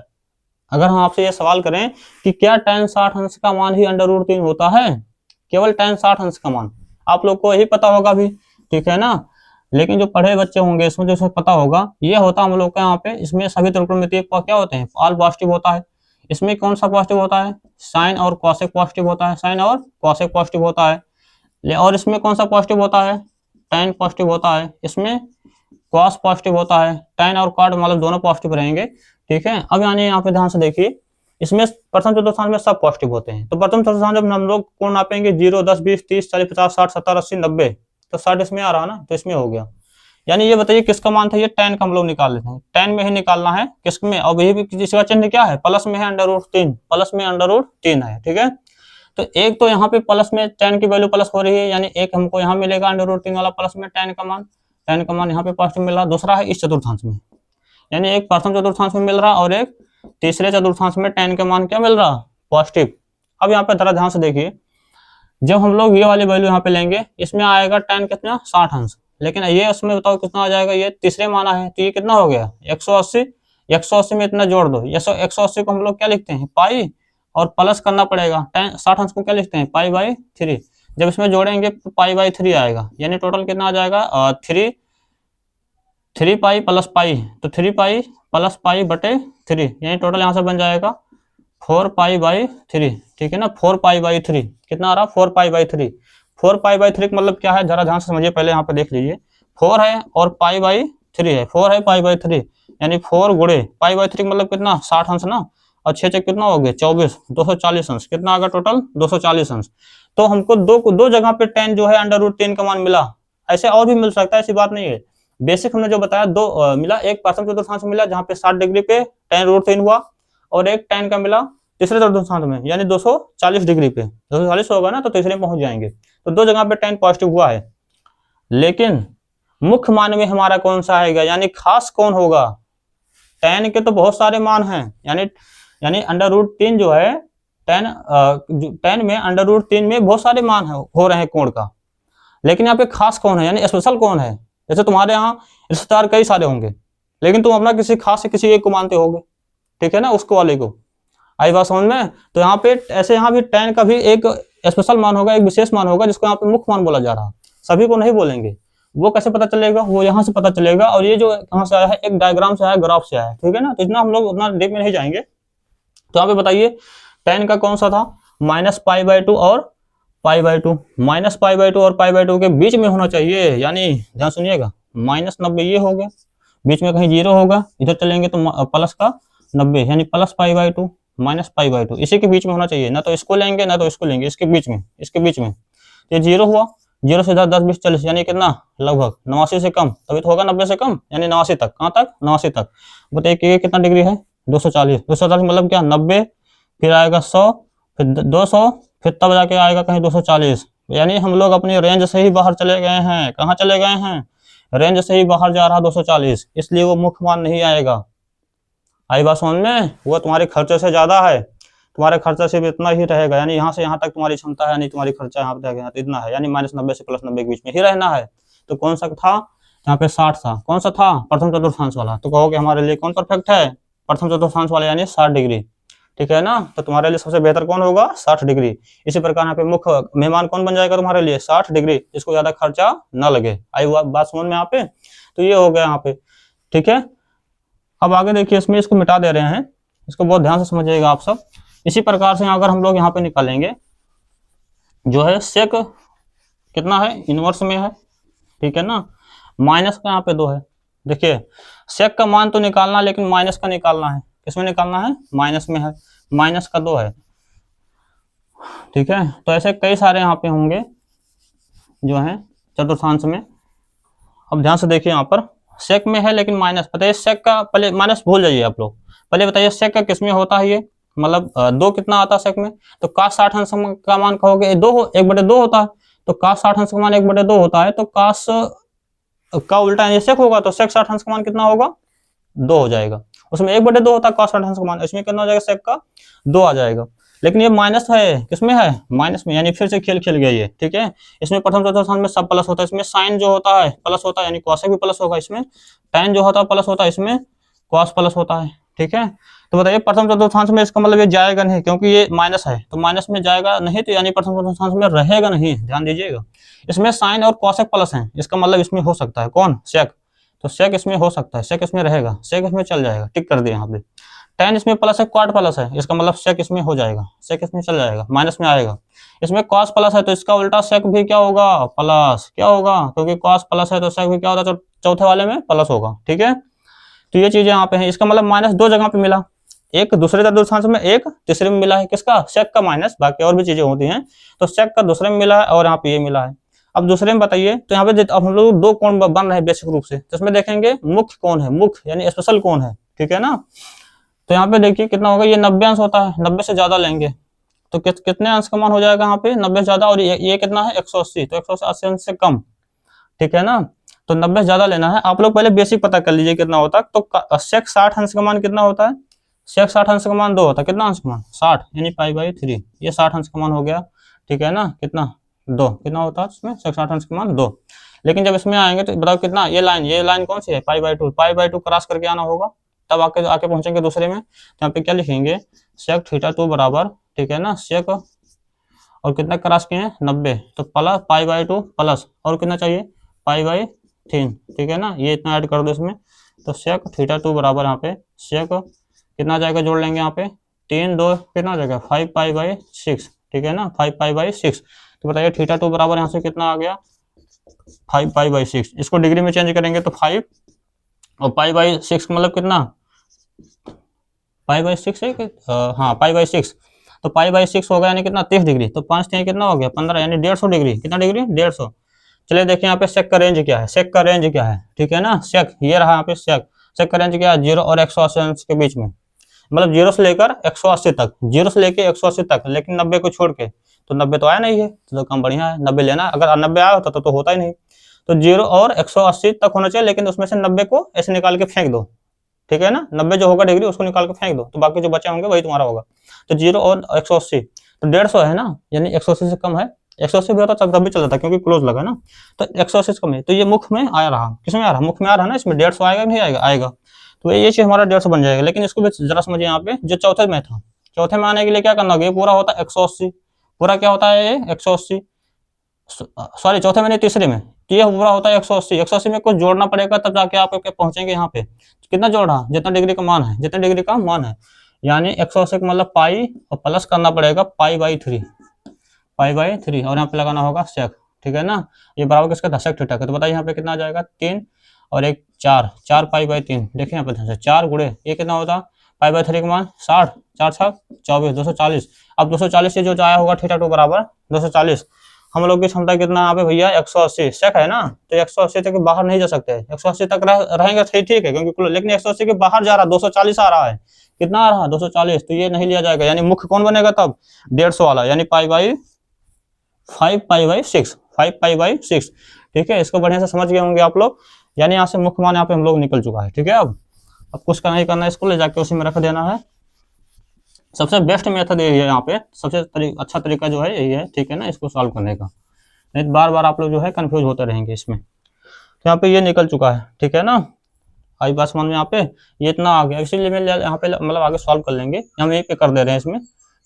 अगर हम आपसे ये सवाल करें कि क्या tan 60 अंश का मान ही अंडर रूट 3 होता है? केवल tan 60 अंश का मान, आप लोग को यही पता होगा भी, ठीक है ना। लेकिन जो पढ़े बच्चे होंगे इसमें जो पता होगा, ये होता हम लोग का यहाँ पे, इसमें सभी त्रिकोणमितीय क्या होते हैं? ऑल पॉजिटिव होता है। इसमें कौन सा पॉजिटिव होता है? साइन और कॉसेक पॉजिटिव होता है, साइन और कॉसेक पॉजिटिव होता है। और इसमें कौन सा पॉजिटिव होता है? tan पॉजिटिव होता है, इसमें cos पॉजिटिव होता है, tan और cot मतलब दोनों पॉजिटिव रहेंगे, ठीक है। अब यानी यहाँ पे ध्यान से देखिए, इसमें प्रथम चतुर्थांश में सब पॉजिटिव होते हैं, तो प्रथम चतुर्थांश जब हम लोग कोण नापेंगे 0, 10, 20, 30, 40, 50, 60, 70, 80, 90, तो 60 इसमें आ रहा ना, तो इसमें हो गया। यानी ये बताइए किसका मान था, ये tan का हम लोग निकाल लेते हैं, tan में ही निकालना है, किसमें, और ये भी इसका चिन्ह क्या है, प्लस में है, √3, प्लस में √3 है, ठीक है। तो एक तो यहाँ पे प्लस में tan की वैल्यू प्लस हो रही है, यानी एक हमको यहाँ मिलेगा √3 वाला प्लस में tan का मान यहाँ पे पॉजिटिव मिल रहा। दूसरा है इस चतुर्थांश में, यानी एक प्रथम चतुर्थांश में मिल रहा और एक तीसरे चतुर्थांश में tan का मान क्या मिल रहा, पॉजिटिव। अब यहाँ पे जरा ध्यान से देखिए, जब हम लोग ये वाली वैल्यू यहाँ पे लेंगे, इसमें आएगा tan कितना 60 अंश, लेकिन ये उसमें बताओ कितना आ जाएगा, ये तीसरे माना है, तो ये कितना हो गया 180, 180 में इतना जोड़ दो, ये 180 को हम लोग क्या लिखते हैं पाई, और प्लस करना पड़ेगा, 60 अंश को क्या लिखते हैं पाई/3, जब इसमें जोड़ेंगे तो पाई/3 आएगा, यानी टोटल कितना आ जाएगा 3 पाई प्लस पाई, तो 3 पाई प्लस पाई बटे 3, यानी टोटल यहाँ से बन जाएगा 4 पाई/3, ठीक है ना। 4 पाई/3 कितना आ रहा, 4 पाई/3, 4 पाई/3 का मतलब क्या है, जरा ध्यान से समझिए, पहले यहाँ पे देख लीजिए, 4 है और पाई/3 है, 4 है पाई/3, यानी 4 गुणे पाई/3 मतलब कितना 60 अंश ना, और 6 कितना हो गया 24, 240 अंश, कितना आ गया टोटल 240 अंश। तो हमको दो जगह पे tan जो है √3 का मान मिला, ऐसे और भी मिल सकता है, ऐसी बात नहीं है। बेसिक हमने जो बताया दो मिला, एक प्रथम चतुर्थांश मिला जहाँ पे 60 डिग्री पे tan √3 हुआ, और एक tan का मिला तीसरे चतुर्थांश में, यानी 240 डिग्री पे, 240 होगा ना तो तीसरे में पहुंच जाएंगे, तो दो जगह पे tan पॉजिटिव हुआ है। लेकिन मुख्य मान में हमारा कौन सा आएगा, यानी खास कौन होगा, tan के तो बहुत सारे मान हैं, यानी √3 जो है tan में √3 में बहुत सारे मान हो रहे हैं कोण का, लेकिन यहाँ पे खास कौन है, यानी स्पेशल कौन है। जैसे तुम्हारे यहाँ रिश्तेदार कई सारे होंगे, लेकिन तुम अपना किसी खास से किसी एक को मानते होगे, ठीक है ना, उसको वाले को, आई बात समझ में। तो यहाँ पे ऐसे यहाँ भी tan का भी एक स्पेशल मान होगा, एक विशेष मान होगा, जिसको यहाँ पे मुख्य मान बोला जा रहा है, सभी को नहीं बोलेंगे। वो कैसे पता चलेगा, वो यहाँ से पता चलेगा, और ये जो कहाँ से आया है, एक डायग्राम से आया, ग्राफ से आया है, ठीक है ना। तो इतना हम लोग उतना डीप में नहीं जाएंगे। तो यहाँ पे बताइए tan का कौन सा था, -π/2 और π/2, -π/2 और π/2 के बीच में होना चाहिए, यानी ध्यान सुनिएगा, -90 ये हो गया, बीच में कहीं 0 होगा, इधर चलेंगे तो प्लस का 90, यानी +π/2 -π/2, इसी के बीच में होना चाहिए, ना तो इसको लेंगे ना तो इसको लेंगे, इसके बीच में ये 0 हुआ, 0 से 10, 20, 40, यानी कितना लगभग 89 से कम, तभी तो होगा 90 से कम, यानी 89 तक, कहाँ तक 89 तक। बताइए कितना डिग्री है 240, 240 मतलब क्या 90, फिर आएगा 100, फिर 200, फिर तब जाके आएगा कहीं 240, यानी हम लोग अपनी रेंज से ही बाहर चले गए हैं। कहाँ चले गए हैं, रेंज से ही बाहर जा रहा 240, इसलिए वो मुख्य मान नहीं आएगा। आई बात समझ में, वो तुम्हारे खर्चे से ज्यादा है, तुम्हारे खर्चा सिर्फ इतना ही रहेगा, यानी यहाँ से यहाँ तक तुम्हारी क्षमता है, नहीं तुम्हारी खर्चा यहाँ पे रहेगा इतना है, यानी -90 से +90 के बीच में ही रहना है। तो कौन सा था, यहाँ पे 60 था, कौन सा था प्रथम चतुर्थांश वाला, तो कहोगे हमारे लिए कौन परफेक्ट है, प्रथम चतुर्थांश वाला, यानी 60 डिग्री, ठीक है ना। तो तुम्हारे लिए सबसे बेहतर कौन होगा 60 डिग्री। इसी प्रकार यहाँ पे मुख्य मेहमान कौन बन जाएगा तुम्हारे लिए 60 डिग्री, जिसको ज्यादा खर्चा ना लगे। आई बात समझ में यहाँ पे, तो ये हो गया यहाँ पे, ठीक है। अब आगे देखिए, इसमें इसको मिटा दे रहे हैं, इसको बहुत ध्यान से समझिएगा आप सब। इसी प्रकार से अगर हम लोग यहाँ पे निकालेंगे, जो है सेक कितना है इनवर्स में है, ठीक है ना, माइनस का यहाँ पे 2 है। देखिए सेक का मान तो निकालना, लेकिन माइनस का निकालना है, किसमें निकालना है, माइनस में है, माइनस का 2 है, ठीक है। तो ऐसे कई सारे यहाँ पे होंगे जो है चतुर्थांश में। अब ध्यान से देखिए, यहाँ पर सेक में है लेकिन माइनस, बताइए सेक का, पहले माइनस भूल जाइए आप लोग, पहले बताइए सेक का किसमें होता है, ये मतलब 2 कितना आता है सेक में, तो cos 60 अंश का मान कहोगे 1/2 होता है, तो cos 60 अंश का मान 1/2 होता है, तो cos का उल्टा ये सेक होगा, तो सेक 60 अंश का मान कितना होगा 2 हो जाएगा, उसमें 1/2 होता है cos 60 अंश का मान, इसमें कितना हो जाएगा सेक का 2 आ जाएगा। लेकिन ये माइनस है, किसमें है माइनस में, यानी फिर से खेल गया ये, ठीक है। इसमें प्रथम चतुर्थांश में सब प्लस होता है, इसमें साइन जो होता है प्लस होता है, यानी कॉसेक भी प्लस होगा, इसमें tan जो होता है प्लस होता है, इसमें कॉस प्लस होता है, ठीक है। तो बताइए प्रथम चतुर्थांश में इसका मतलब ये जाएगा नहीं, क्योंकि ये माइनस है, तो माइनस में जाएगा नहीं, तो यानी प्रथम चतुर्थांश में रहेगा नहीं, ध्यान दीजिएगा। इसमें साइन और कॉसेक प्लस है, इसका मतलब इसमें हो सकता है कौन सेक, तो सेक इसमें हो सकता है, सेक इसमें रहेगा, सेक इसमें चल जाएगा, टिक कर दिया यहाँ पे। tan इसमें प्लस है, क्वाड प्लस है, इसका मतलब सेक इसमें हो जाएगा, सेक इसमें चल जाएगा, माइनस में आएगा। इसमें cos प्लस है तो इसका उल्टा सेक भी क्या होगा, प्लस। क्या होगा, क्योंकि cos प्लस है तो सेक भी क्या होता है, चौथे वाले में प्लस होगा। ठीक है, तो ये चीजें यहाँ पे है। इसका मतलब माइनस दो जगह पे मिला, एक दूसरे चतुर्थांश में, एक तीसरे में मिला है, किसका, सेक का माइनस, बाकी और भी चीजें होती हैं। तो सेक का दूसरे में मिला है और यहाँ पे ये मिला है। अब दूसरे में बताइए, तो यहाँ पे अब हम लोग दो कोण बन रहे हैं बेसिक रूप से, तो इसमें देखेंगे मुख्य कोण है, मुख्य यानी स्पेशल कोण है। ठीक है ना, तो यहाँ पे देखिए कितना होगा, ये 90 अंश होता है, 90 से ज्यादा लेंगे तो कितने अंश का मान हो जाएगा यहाँ पे, 90 से ज्यादा, और ये कितना है 180, तो 180 अंश से कम। ठीक है ना, तो 90 से ज्यादा लेना है। आप लोग पहले बेसिक पता कर लीजिए कितना होता है। तो सेक 60 अंश का मान कितना होता है, सेक 60 अंश का मान 2 होता है, कितना अंश का मान 60 यानी π/3, ये 60 अंश का मान हो गया। ठीक है ना, कितना 2, कितना होता है इसमें, सेक 60 अंश का मान 2। लेकिन जब इसमें आएंगे तो बताओ कितना, ये लाइन कौन सी है, π/2, π/2 क्रॉस करके आना होगा, तब आके आके पहुंचेंगे दूसरे में। तो यहाँ पे क्या लिखेंगे, सेक θ2 बराबर, ठीक है ना, सेक और कितना क्रॉस किए हैं 90, तो प्लस π/2 प्लस और कितना चाहिए π/3। ठीक है ना, ये इतना ऐड कर दो इसमें, तो सेक θ2 बराबर यहाँ पे सेक कितना जाएगा, जोड़ लेंगे यहाँ पे 3 2 कितना हो जाएगा 5π/6। ठीक है ना, 5π/6। तो बताइए θ2 बराबर यहाँ से कितना आ गया 5π/6। इसको डिग्री में चेंज करेंगे तो 5 और π/6 मतलब कितना, π/6 है कि हाँ π/6, तो π/6 हो गया यानी कितना 30 डिग्री, तो 5 3 कितना हो गया 15 यानी 150 डिग्री, कितना डिग्री 150। चलिए देखिए यहाँ पे सेक का रेंज क्या है, सेक का रेंज क्या है। ठीक है ना, सेक ये रहा यहाँ पे, सेक का रेंज क्या है 0 और 180 अंश के बीच में, मतलब 0 से लेकर 180 तक, 0 से लेकर 180 तक, लेकिन 90 को छोड़ के, तो 90 तो आया नहीं है, तो कम बढ़िया है 90 लेना, अगर 90 आया होता तो होता ही नहीं। तो 0 और 180 तक होना चाहिए, लेकिन उसमें से 90 को ऐसे निकाल के फेंक दो। ठीक है ना, 90 जो होगा डिग्री उसको निकाल के फेंक दो, तो बाकी जो बचे होंगे वही तुम्हारा होगा। तो 0 और 180 तो 150 है ना, यानी 180 से कम है, 180 भी होता तब भी चल जाता क्योंकि क्लोज लगा ना, तो 180 से कम है। तो ये मुख्य में आ रहा, किसमें आ रहा, मुख्य में आ रहा ना, इसमें 150 आएगा नहीं आएगा, आएगा। तो ये चीज हमारा 150 बन जाएगा। लेकिन इसको भी जरा समझिए, यहाँ पे जो चौथे में था, चौथे में आने के लिए क्या करना होगा, ये पूरा होता है 180, पूरा क्या होता है ये 180, सॉरी चौथे में नहीं तीसरे में, तो ये पूरा होता है 180, 180 में कुछ जोड़ना पड़ेगा तब जाके आप पहुंचेंगे यहाँ पे। कितना जोड़ रहा, जितना डिग्री का मान है, जितना डिग्री का मान है, यानी 180 का मतलब पाई और प्लस करना पड़ेगा π/3, π/3, और यहाँ पे लगाना होगा सेक। ठीक है ना, ये बराबर किसका था, सेक थीटा का। तो बताइए यहाँ पे कितना आ जाएगा 3 और 1 4, 4 π/3। देखिए यहाँ पे 4 गुणे ये कितना होता, π/3 का मान 60, 4 6 24, 240। अब 240 से जो आया होगा θ2 बराबर 240, हम लोग की क्षमता कितना यहाँ पे भैया 180 सेक है ना, तो 180 तक बाहर नहीं जा सकते, 180 तक रहेंगे ठीक है, क्योंकि लेकिन 180 के बाहर जा रहा, 240 आ रहा है, कितना आ रहा 240, तो ये नहीं लिया जाएगा, यानी मुख्य कौन बनेगा तब 150 वाला, यानी π/6, 5π/6। ठीक है, इसको बढ़िया से समझ गए होंगे आप लोग, यानी यहाँ से मुख्य मान यहाँ पे हम लोग निकल चुका है। ठीक है, अब कुछ का नहीं करना है, इसको ले जाके उसी में रख देना है। सबसे बेस्ट मेथड यही है, यहाँ पे सबसे अच्छा तरीका जो है यही है। ठीक है ना, इसको सॉल्व करने का, नहीं बार बार आप लोग जो है कंफ्यूज होते रहेंगे इसमें। तो यहाँ पे ये निकल चुका है। ठीक है ना, आई बात समझ में, यहाँ पे ये इतना आ गया, इसीलिए मैं यहाँ पे मतलब आगे सॉल्व कर लेंगे, हम यहीं पे कर दे रहे हैं इसमें।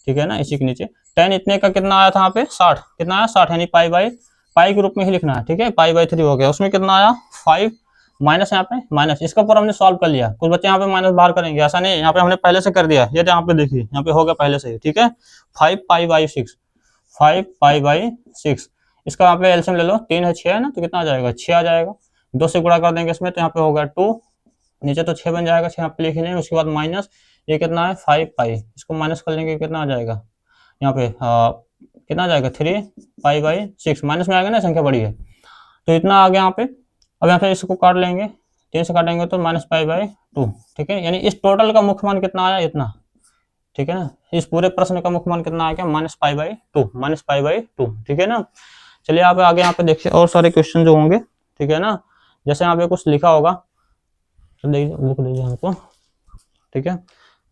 ठीक है ना, इसी के नीचे tan इतने का कितना आया था यहाँ पे 60, कितना आया 60, यानी पाई के रूप में ही लिखना है। ठीक है, π/3 हो गया, उसमें कितना आया 5, माइनस यहाँ पे माइनस, इसका पूरा हमने सॉल्व कर लिया। कुछ बच्चे यहाँ पे माइनस बाहर करेंगे, ऐसा नहीं, यहाँ पे हमने पहले से कर दिया, ये यहाँ पे देखिए यहाँ पे हो गया पहले से ही। ठीक है, 5π/6, 5π/6, इसका यहाँ पे एलसीएम ले लो, 3 है 6 है ना, तो कितना आ जाएगा 6 आ जाएगा, 2 से गुणा कर देंगे इसमें, तो यहाँ पे होगा 2, नीचे तो 6 बन जाएगा, 6 यहाँ पे लिख लेंगे, उसके बाद माइनस ये कितना है 5π, इसको माइनस कर लेंगे, कितना आ जाएगा यहाँ पे कितना आ जाएगा 3π/6, माइनस में आ गया ना, संख्या बड़ी है, तो इतना आ गया यहाँ पे। अब यहाँ पे इसको काट लेंगे, 3 से काटेंगे तो -π/2। ठीक है, यानी इस टोटल का मुख्य मान कितना आया, इतना। ठीक है ना, इस पूरे प्रश्न का मुख्य मान कितना आ गया -π/2, -π/2। ठीक है ना, चलिए आप आगे यहाँ पे देखिए और सारे क्वेश्चन जो होंगे। ठीक है ना, जैसे यहाँ पे कुछ लिखा होगा तो लिख लीजिए हमको। ठीक है,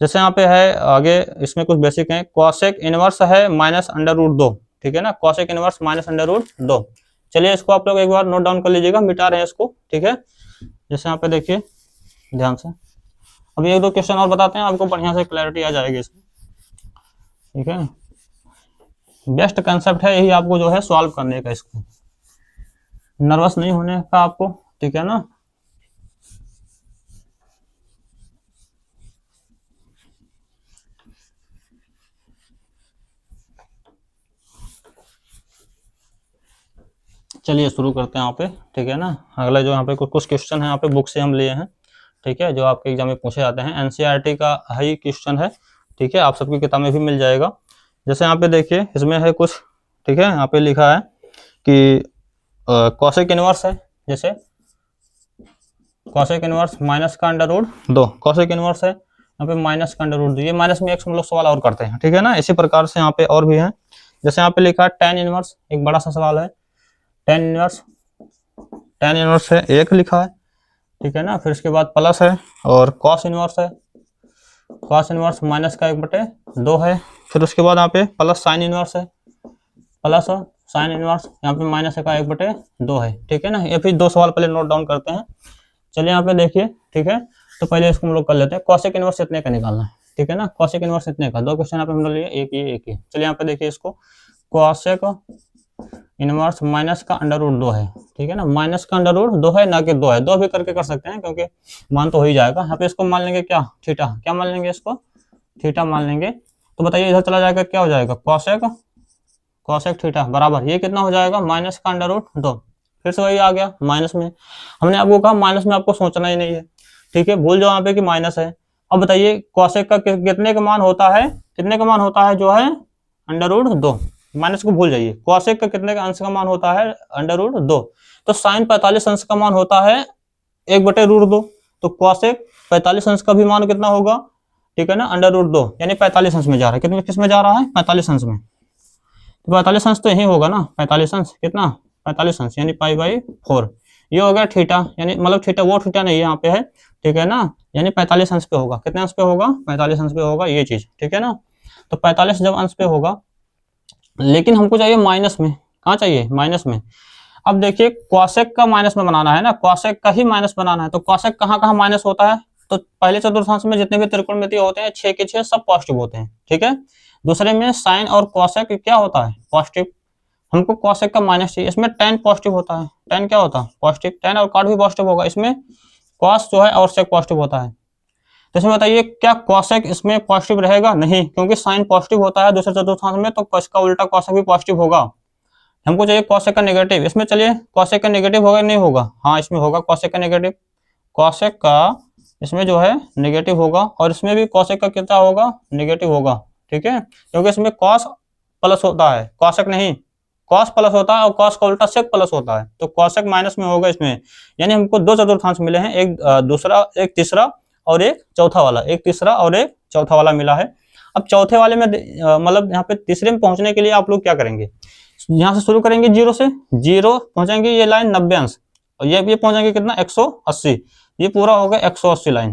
जैसे यहाँ पे है आगे, इसमें कुछ बेसिक है, कॉसेक इनवर्स है -√2। ठीक है ना, कॉसेक इनवर्स -√2। चलिए इसको आप लोग एक बार नोट डाउन कर लीजिएगा, मिटा रहे हैं इसको। ठीक है, जैसे यहाँ पे देखिए ध्यान से, अभी एक दो क्वेश्चन और बताते हैं, आपको बढ़िया से क्लैरिटी आ जाएगी इसमें। ठीक है, बेस्ट कंसेप्ट है यही आपको जो है सॉल्व करने का, इसको नर्वस नहीं होने का आपको। ठीक है ना, चलिए शुरू करते हैं यहाँ पे, ठीक है ना। अगला जो यहाँ पे कुछ क्वेश्चन है यहाँ पे बुक से हम लिए हैं, ठीक है, जो आपके एग्जाम में पूछे जाते हैं। एनसीईआरटी का हाई क्वेश्चन है, ठीक है, आप सबकी किताब में भी मिल जाएगा। जैसे यहाँ पे देखिए इसमें है कुछ, ठीक है, यहाँ पे लिखा है कि कॉसेक इनवर्स है, जैसे कॉसेक इनवर्स माइनस का अंडर रूट 2, कॉसेक इनवर्स है यहाँ पे माइनस का अंडर रूट 2, ये माइनस में एक हम लोग सवाल और करते हैं, ठीक है ना। इसी प्रकार से यहाँ पे और भी है, जैसे यहाँ पे लिखा है टेन इनवर्स, एक बड़ा सा सवाल है, टेन इनवर्स है एक लिखा है, ठीक है ना। फिर इसके बाद प्लस है और कॉस इनवर्स है, कॉस इनवर्स माइनस का 1/2 है। फिर उसके बाद यहाँ पे प्लस साइन इनवर्स है, प्लस साइन इनवर्स यहाँ पे माइनस का 1/2 है, ठीक है ना। ये फिर 2 सवाल पहले नोट डाउन करते हैं। चलिए यहाँ पे देखिए, ठीक है, तो पहले इसको हम लोग कर लेते हैं। कॉसेक इनवर्स इतने का निकालना है, ठीक है ना, कॉसेक इनवर्स इतने का। 2 क्वेश्चन यहाँ पे हम लोग लिए, एक ये एक ये। चलिए यहाँ पे देखिए इसको, कॉसेक इनवर्स माइनस का अंडर रूट 2 है, ठीक है ना, माइनस का अंडर रूट 2 है, ना कि 2 है। 2 भी करके कर सकते हैं क्योंकि मान तो हो ही जाएगा। यहाँ पे इसको मान लेंगे क्या, थीटा, क्या मान लेंगे इसको, थीटा मान लेंगे। तो बताइए इधर चला जाएगा, क्या हो जाएगा, कॉसेक थीटा बराबर ये कितना हो जाएगा, माइनस का अंडर रूट 2। फिर से वही आ गया माइनस में। हमने आपको कहा माइनस में आपको सोचना ही नहीं है, ठीक है, भूल जाओ यहाँ पे कि माइनस है। अब बताइए कॉसेक का कितने का मान होता है, कितने का मान होता है जो है अंडर रूट 2, माइनस को भूल जाइए। कॉसेक का कितने का अंश का मान होता है, अंडर रूट 2। तो साइन 45 अंश का मान होता है 1/√2। तो कॉसेक 45 अंश का भी मान कितना होगा, ठीक है ना, अंडर रूट 2, यानी 45 अंश में जा रहा है। कितने किस में जा रहा है, 45 अंश में। तो 45 अंश तो यही होगा ना, 45 अंश कितना, 45 अंश यानी π/4। ये हो गया थीटा, यानी मतलब थीटा वो थीटा नहीं यहाँ पे है, ठीक है ना, यानी 45 अंश पे होगा। कितने अंश पे होगा, 45 अंश पे होगा ये चीज, ठीक है ना। तो 45 जब अंश पे होगा, लेकिन हमको चाहिए माइनस में, कहाँ चाहिए, माइनस में। अब देखिए कॉसेक का माइनस में बनाना है ना, कॉसेक का ही माइनस बनाना है। तो कॉसेक कहाँ कहाँ माइनस होता है, तो पहले चतुर्थांश में जितने भी त्रिकोणमितीय होते हैं 6 के 6 सब पॉजिटिव होते हैं, ठीक है। दूसरे में साइन और कॉसेक क्या होता है, पॉजिटिव। हमको कॉसेक का माइनस चाहिए। इसमें टेन पॉजिटिव होता है, टेन क्या होता है, पॉजिटिव, टेन और कॉट भी पॉजिटिव होगा। इसमें कॉस जो है और सेक पॉजिटिव होता है। तो इसमें बताइए क्या कॉसेक इसमें पॉजिटिव रहेगा, नहीं, क्योंकि साइन पॉजिटिव होता है दूसरे चतुर्थांश में, तो इसका उल्टा कॉसेक भी पॉजिटिव होगा। हमको चाहिए कॉसेक का नेगेटिव। इसमें चलिए कॉसेक का नेगेटिव होगा, नहीं होगा, हाँ इसमें होगा कॉसेक का नेगेटिव। कॉसेक का इसमें जो है नेगेटिव होगा, और इसमें भी कॉसेक का कितना होगा, नेगेटिव होगा, ठीक है, क्योंकि इसमें कॉस प्लस होता है, कॉसेक नहीं, कॉस प्लस होता है, और कॉस का उल्टा सेक प्लस होता है। तो कॉसेक माइनस में होगा इसमें। यानी हमको 2 चतुर्थांश मिले हैं, एक दूसरा, एक तीसरा और एक चौथा वाला, एक तीसरा और एक चौथा वाला मिला है। अब चौथे वाले में मतलब यहाँ पे तीसरे में पहुंचने के लिए आप लोग क्या करेंगे, यहाँ से शुरू करेंगे 0 से, 0 पहुंचेंगे, ये लाइन 90 अंश, और ये पहुंचेंगे कितना, 180। ये पूरा हो गया 180 लाइन,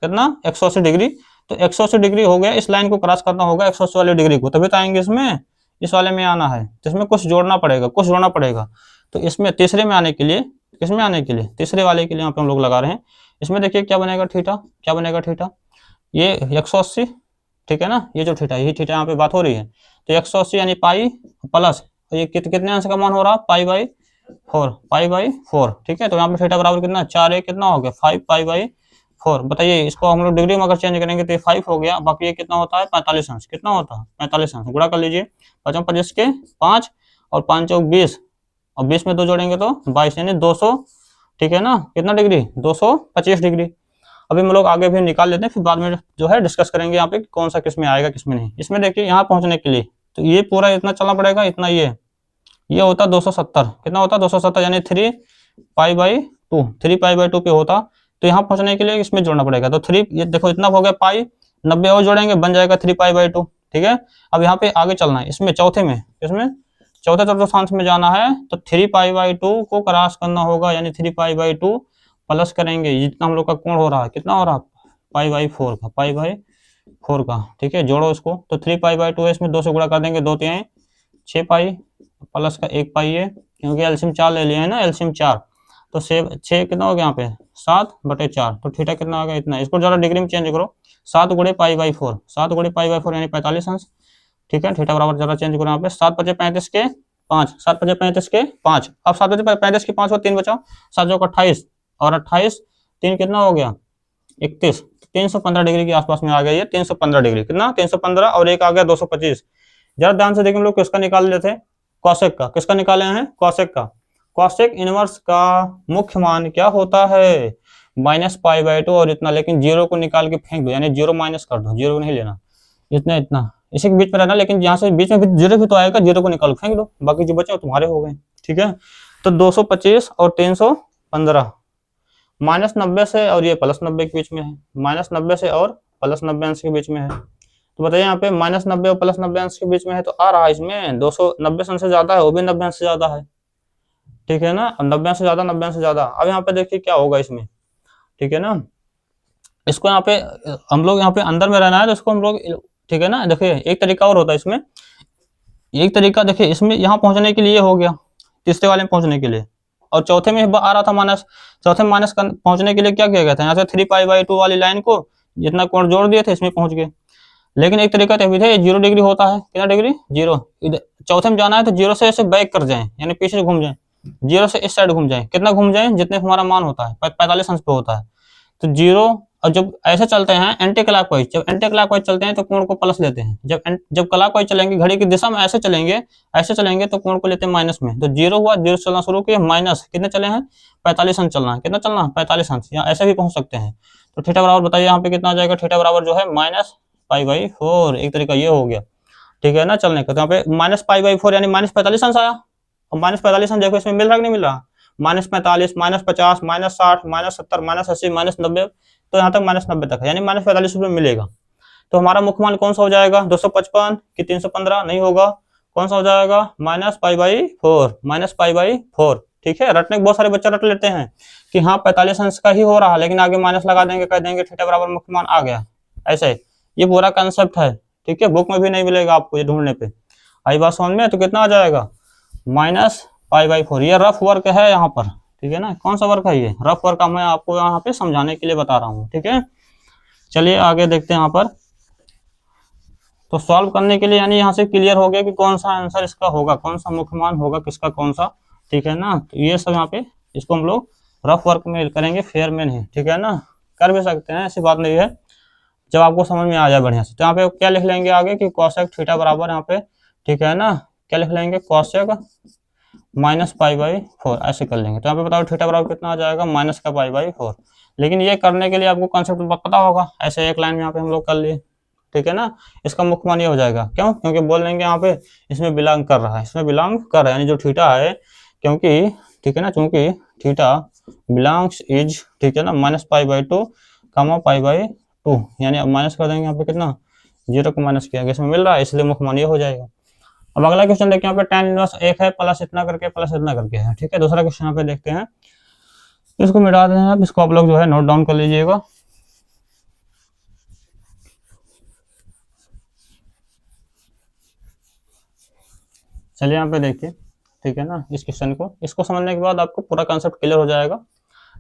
कितना, 180 डिग्री। तो 180 डिग्री हो गया, इस लाइन को क्रॉस करना होगा 180 वाली डिग्री को, तभी तो आएंगे इसमें, इस वाले में आना है। तो इसमें कुछ जोड़ना पड़ेगा, कुछ जोड़ना पड़ेगा। तो इसमें तीसरे में आने के लिए, किसमें आने के लिए, तीसरे वाले के लिए यहाँ पे हम लोग लगा रहे हैं। इसमें देखिए क्या बनेगा, थीटा, क्या बनेगा, थीटा, ये 180, ठीक है ना, ये जो थीटा, यही थीटा यहाँ पे बात हो रही है। तो 180 यानी पाई प्लस, ये कितने अंश का मान हो रहा, π/4, ठीक है। तो यहाँ पे थीटा बराबर कितना, 4 कितना हो गया, 5 π/4। बताइए इसको हम लोग डिग्री में अगर चेंज करेंगे तो ये 5 हो गया, बाकी ये कितना होता है, 45 अंश, कितना होता है, 45 अंश। गुणा कर लीजिए, 5×5 के 5 और 5 चौक 20, और 20 में 2 जोड़ेंगे तो 22, यानी 200, ठीक है ना, कितना डिग्री, 225 डिग्री। अभी हम लोग आगे भी निकाल लेते हैं, फिर बाद में जो है डिस्कस करेंगे यहाँ पे कौन सा किस में आएगा किस में नहीं। इसमें देखिए यहाँ पहुंचने के लिए तो ये पूरा इतना चलना पड़ेगा, इतना ये होता 270, कितना होता 270, यानी 3 π/2 पे होता। तो यहाँ पहुंचने के लिए इसमें जोड़ना पड़ेगा। तो 3, ये देखो इतना हो गया पाई, 90 और जोड़ेंगे बन जाएगा 3 π/2, ठीक है। अब यहाँ पे आगे चलना है, इसमें चौथे में, इसमें चौथे चतुर्थांश में जाना है, तो 3 π/2 को क्रॉस करना होगा, यानी 3 π/2 प्लस करेंगे जितना हम लोग का कोण हो रहा है, कितना हो रहा है, π/4 का, π/4 का, ठीक है, जोड़ो इसको। तो 3 π/2 है, इसमें 2 से गुणा कर देंगे, 2 3 6 पाई, प्लस का 1 पाई है, क्योंकि एलसीएम 4 ले लिया है ना, एलसीएम 4। तो 6 कितना हो गया यहाँ पे, 7/4। तो थीटा कितना आ गया, इतना। इसको जरा डिग्री में चेंज करो, 7 × π/4, 7 × π/4 यानी 45 अंश, ठीक है। थीटा बराबर जरा चेंज करो यहाँ पे, 7×5 = 35 के 5, 7×5 के 5। अब 7×35 के 5 और 3 बचा, 7 × 28 और 28, 3 कितना हो गया, 31, 315 डिग्री के आसपास में आ गया ये, 315 डिग्री, कितना, 315, और एक आ गया 225। जरा ध्यान से देखिए, हम लोग किसका निकाल लेते हैं, कॉसेक का। किसका निकाले हैं, कॉसेक का। कॉसेक इनवर्स का मुख्य मान क्या होता है? -π/2 और इतना, लेकिन जीरो को निकाल के फेंक दो, यानी जीरो माइनस कर दो, जीरो को नहीं लेना, इतना इतना इसी के बीच में रहना, लेकिन यहाँ से बीच में भी जीरो भी तो आएगा, जीरो को निकाल फेंक दो, बाकी जो बचे तुम्हारे हो गए। ठीक है, तो 225 और 315, -90 से और ये +90 के बीच में है, -90 से और +90 अंश के बीच में है। तो बताइए यहाँ पे -90 और +90 अंश के बीच में है, तो आ रहा है इसमें 290 अंश से ज्यादा है, वो भी 90 अंश से ज्यादा है। ठीक है ना, 90 अंश से ज्यादा, 90 अंश से ज्यादा। अब यहाँ पे देखिए क्या होगा इसमें। ठीक है ना, इसको यहाँ पे हम लोग यहाँ पे अंदर में रहना है, तो इसको हम लोग, ठीक है ना, देखिए एक तरीका और होता है इसमें, एक तरीका देखिए इसमें, यहाँ पहुंचने के लिए हो गया, तीसरे वाले में पहुंचने के लिए, और चौथे में आ रहा था माइनस, चौथे में माइनस पहुंचने के लिए क्या किया गया था, यहाँ से 3π/2 वाली लाइन को जितना कोण जोड़ दिए थे इसमें पहुंच गए। लेकिन एक तरीका तो भी था, 0 डिग्री होता है, कितना डिग्री, 0, चौथे में जाना है तो 0 से ऐसे बैक कर जाए, यानी पीछे घूम जाए, 0 से इस साइड घूम जाए, कितना घूम जाए, जितने हमारा मान होता है 45 अंश पे होता है, तो 0, और जब ऐसे चलते हैं एंटी क्लॉकवाइज, जब एंटी क्लॉकवाइज चलते हैं तो कोण को प्लस लेते हैं, जब क्लॉकवाइज चलेंगे, घड़ी की दिशा में ऐसे चलेंगे तो कोण को लेते हैं माइनस में, तो 0 हुआ, 0 चलना शुरू किया, माइनस कितने चले हैं, 45 अंश चलना है, कितना चलना है, 45 अंश, यहाँ ऐसे भी पहुंच सकते हैं। तो थीटा बराबर बताइए यहाँ पे कितना आ जाएगा, थीटा बराबर जो है -π/4, एक तरीका ये हो गया। ठीक है ना, चलने का, तो यहाँ पे -π/4 यानी -45 अंश आया, और -45 अंश देखो इसमें मिल रहा कि नहीं मिल रहा, -45, -50, -60, -70, -80, -90, तो यहाँ तक -90 तक है, यानी -45 रुपये मिलेगा। तो हमारा मुख्य मान कौन सा हो जाएगा, 255 कि 315, नहीं होगा, कौन सा हो जाएगा, -π/4, ठीक है। रटने के बहुत सारे बच्चे रट लेते हैं कि हाँ 45 अंश का ही हो रहा है, लेकिन आगे माइनस लगा देंगे, कह देंगे थीटा बराबर मुख्य मान आ गया, ऐसे ये पूरा कंसेप्ट है। ठीक है, बुक में भी नहीं मिलेगा आपको ये ढूंढने पे। आई बात समझ में, तो कितना आ जाएगा, -π/4, ये रफ वर्क है यहाँ पर। ठीक है ना, कौन सा वर्क है ये, रफ वर्क मैं आपको यहाँ पे समझाने के लिए बता रहा हूँ। ठीक है, चलिए आगे देखते हैं यहाँ पर। तो सॉल्व करने के लिए यानी यहाँ से क्लियर हो गया कि कौन सा आंसर इसका होगा, कौन सा मुख्य मान होगा किसका, कौन सा। ठीक है ना, तो ये सब यहाँ पे इसको हम लोग रफ वर्क में करेंगे, फेयर में नहीं। ठीक है ना, कर भी सकते हैं, ऐसी बात नहीं है, जब आपको समझ में आ जाए बढ़िया से। तो यहाँ पे क्या लिख लेंगे आगे कि कॉसेक थीटा बराबर यहाँ पे, ठीक है ना, क्या लिख लेंगे, कॉसेक -π/4, ऐसे कर लेंगे। तो यहाँ पे बताओ थीटा बराबर कितना आ जाएगा, -π/4। लेकिन ये करने के लिए आपको कॉन्सेप्ट पता होगा, ऐसे एक लाइन में यहाँ पे हम लोग कर लिए। ठीक है ना, इसका मुख्य मान ये हो जाएगा, क्यों, क्योंकि बोल लेंगे यहाँ पे इसमें बिलोंग कर रहा है, इसमें बिलोंग कर रहा है, यानी जो थीटा है, क्योंकि ठीक है ना, चूंकि थीटा बिलोंग्स इज, ठीक है ना, -π/2, π/2, यानी अब माइनस कर देंगे यहाँ पे कितना, 0 को माइनस किया गया, इसमें मिल रहा है, इसलिए मुख्य मान ये हो जाएगा। अब अगला क्वेश्चन देखिए, यहाँ पे tan इनवर्स 1 है, प्लस इतना करके, प्लस इतना करके है। ठीक है, दूसरा क्वेश्चन यहाँ पे देखते हैं, इसको मिटा दें आप, इसको आप लोग जो है नोट डाउन कर लीजिएगा। चलिए यहाँ पे देखिए, ठीक है ना, इस क्वेश्चन को, इसको समझने के बाद आपको पूरा कंसेप्ट क्लियर हो जाएगा।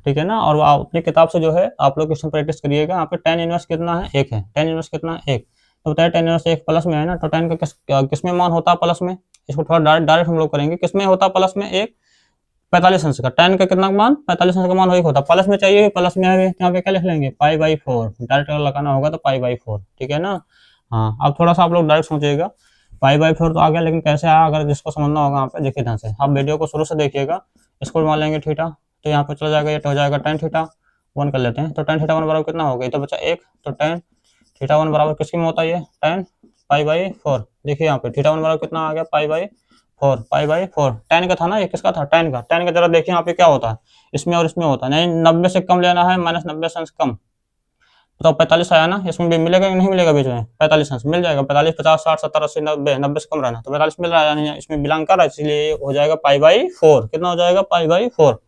ठीक है ना, और आप अपनी किताब से जो है आप लोग क्वेश्चन प्रैक्टिस करिएगा। यहाँ पे tan इनवर्स कितना है, 1 है, tan इनवर्स कितना है, 1, तो बताइए tan इनवर्स 1 प्लस में है ना, तो tan का किस में मान होता है प्लस में, इसको थोड़ा डायरेक्ट हम लोग करेंगे, किस में होता है प्लस में, 1 45 अंश का, tan का कितना मान, 45 अंश का मान 1 होता है, प्लस में चाहिए, प्लस में है, यहाँ पे क्या लिख लेंगे, π/4, डायरेक्ट लगाना होगा तो π/4। ठीक है ना, हाँ, अब थोड़ा सा आप लोग डायरेक्ट सोचिएगा, π/4 तो आ गया, लेकिन कैसे आया, अगर जिसको समझना होगा यहाँ पे देखिए ध्यान से, आप वीडियो को शुरू से देखिएगा। इसको मान लेंगे थीटा, तो यहाँ पे चला जाएगा, ये हो जाएगा tan थीटा 1 कर लेते हैं, तो tan थीटा 1 बराबर कितना हो गया, तो बचा 1, तो tan थीटा 1 बराबर किसकी में होता है, ये tan π/4। देखिए यहाँ पे थीटा 1 बराबर कितना आ गया, π/4, tan का था ना, ये किसका था, tan का जरा देखिए यहाँ पे क्या होता है, इसमें और इसमें होता है, नहीं 90 से कम लेना है, -90 अंश कम, तो 45 आया ना, इसमें भी मिलेगा कि नहीं मिलेगा, बीच में 45 अंश मिल जाएगा, 45, 50, 60, 70, 80, 90 से कम रहना, तो 45 मिल रहा है, यानी इसमें बिलोंग कर रहा है, इसलिए हो जाएगा π/4, कितना हो जाएगा, π/4।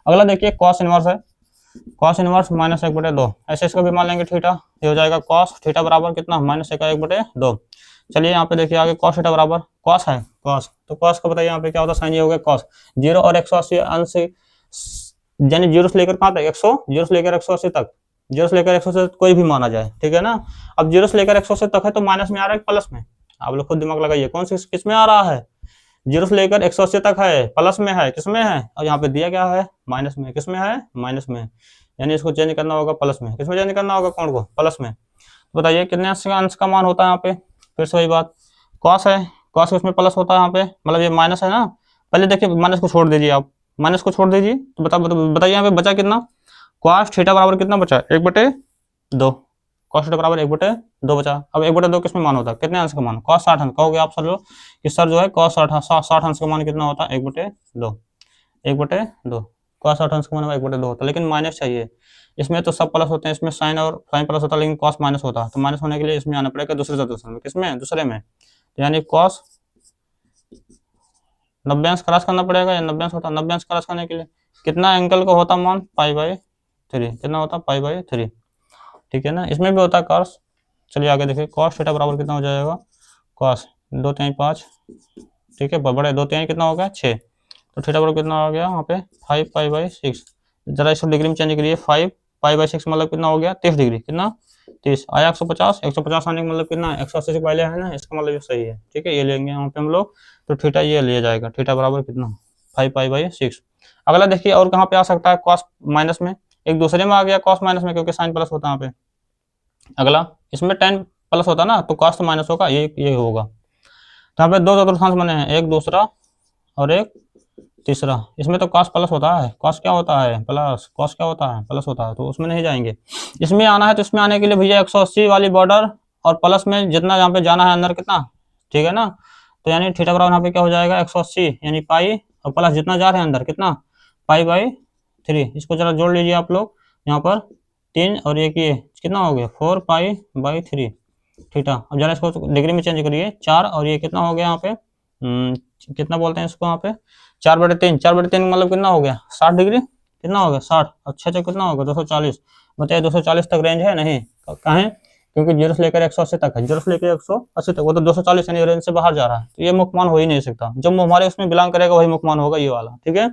अगला देखिए कॉस इनवर्स है, कॉस इनवर्स -1/2, ऐसे इसको भी मान लेंगे थीटा, ये हो जाएगा कॉस थीटा बराबर कितना, -1/2। चलिए यहाँ पे देखिए आगे कॉस थीटा बराबर, कॉस है, कॉस, तो कॉस को बताइए यहाँ पे क्या होता है, साइन ये हो गया कॉस, 0 और 180 अंश, यानी 0 से लेकर कहाँ तक, 0 से लेकर 180 तक, 0 से लेकर 180 तक कोई भी माना जाए। ठीक है ना, अब 0 से लेकर 180 तक है, तो माइनस में आ रहा है प्लस में, आप लोग खुद दिमाग लगाइए, कौन सी किस में आ रहा है, 0 से लेकर 180 तक है, प्लस में है, किसमें है, और यहाँ पे दिया क्या है, माइनस में, किसमें है, माइनस में, यानी इसको चेंज करना होगा प्लस में, किसमें चेंज करना होगा, कौन को, प्लस में। तो बताइए कितने अंश का मान होता है यहाँ पे, फिर से वही बात, कॉस है, कॉस उसमें प्लस होता है यहाँ पे, मतलब ये माइनस है ना, पहले देखिए माइनस को छोड़ दीजिए आप, माइनस को छोड़ दीजिए तो बताइए यहाँ पे बचा कितना, कॉस थीटा बराबर कितना बचा, 1/2। कॉस थीटा बराबर 1/2 बचा। अब 1/2 किसमें मान होता है, कितने अंश का मान, कॉस 60 अंश। कहोगे आप सर जो कि सर जो है कॉस 60 अंश का मान कितना होता है, 1/2। 1/2 कॉस 60 अंश का मान 1/2 होता है, लेकिन माइनस चाहिए। इसमें तो सब प्लस होते हैं, इसमें साइन और साइन प्लस होता है, लेकिन कॉस माइनस होता है। तो माइनस होने के लिए इसमें आना पड़ेगा दूसरे चतुर्थांश में, किसमें, दूसरे में। तो यानी कॉस 90 अंश क्रॉस करना पड़ेगा, या 90 अंश होता है, 90 अंश क्रॉस करने के लिए कितना एंगल का होता मान, π/3। कितना होता, π/3। ठीक है ना, इसमें भी होता है कॉस। चलिए आगे देखिए, कॉस थीटा बराबर कितना हो जाएगा, कॉस 2×3 5, ठीक है, बड़े 2×3 कितना हो गया 6। तो थीटा बराबर कितना आ गया यहाँ पे 5π/6। जरा इसको डिग्री में चेंज करिए, 5π/6 मतलब कितना हो गया 30 डिग्री, कितना 30 आया 150। 150 आने का मतलब कितना, 180 से पहले है ना, इसका मतलब ये सही है। ठीक है, ये लेंगे यहाँ पे हम लोग, तो थीटा ये लिया जाएगा, थीटा बराबर कितना 5π/6। अगला देखिए और कहाँ पे आ सकता है, कॉस माइनस में, एक दूसरे में आ गया कॉस माइनस में, क्योंकि साइन प्लस होता है यहाँ पे। अगला इसमें टेन प्लस होता ना, तो कॉस तो माइनस होगा, ये होगा। तो यहाँ पे दो चतुर्थांश बने हैं, एक दूसरा और एक तीसरा। इसमें तो कॉस प्लस होता है, कॉस क्या होता है प्लस, कॉस क्या होता है प्लस होता है, तो उसमें नहीं जाएंगे। इसमें आना है तो इसमें आने के लिए भैया 180 वाली बॉर्डर और प्लस में जितना यहाँ पे जाना है अंदर कितना, ठीक है ना। तो यानी थीटा बराबर यहाँ पे क्या हो जाएगा 180, यानी पाई और प्लस जितना जा रहे हैं अंदर कितना π/3। इसको जरा जोड़ लीजिए आप लोग, यहाँ पर 3 और एक ये कितना हो गया 4π/3 थीटा। अब जरा इसको डिग्री में चेंज करिए, 4 और ये कितना हो गया यहाँ पे, कितना बोलते हैं इसको यहाँ पे 4/3। 4/3 मतलब कितना हो गया 60 डिग्री, कितना हो गया 60। अच्छा कितना होगा 240। बताइए 240 तक रेंज है, नहीं कहाँ है, क्योंकि 0 से लेकर 180 तक है, 0 से लेकर 180 तक, वो तो 240 यानी रेंज से बाहर जा रहा है, तो ये मुख्यमान हो ही नहीं सकता। जब हमारे उसमें बिलोंग करेगा वही मुख्यमान होगा, ये वाला। ठीक है,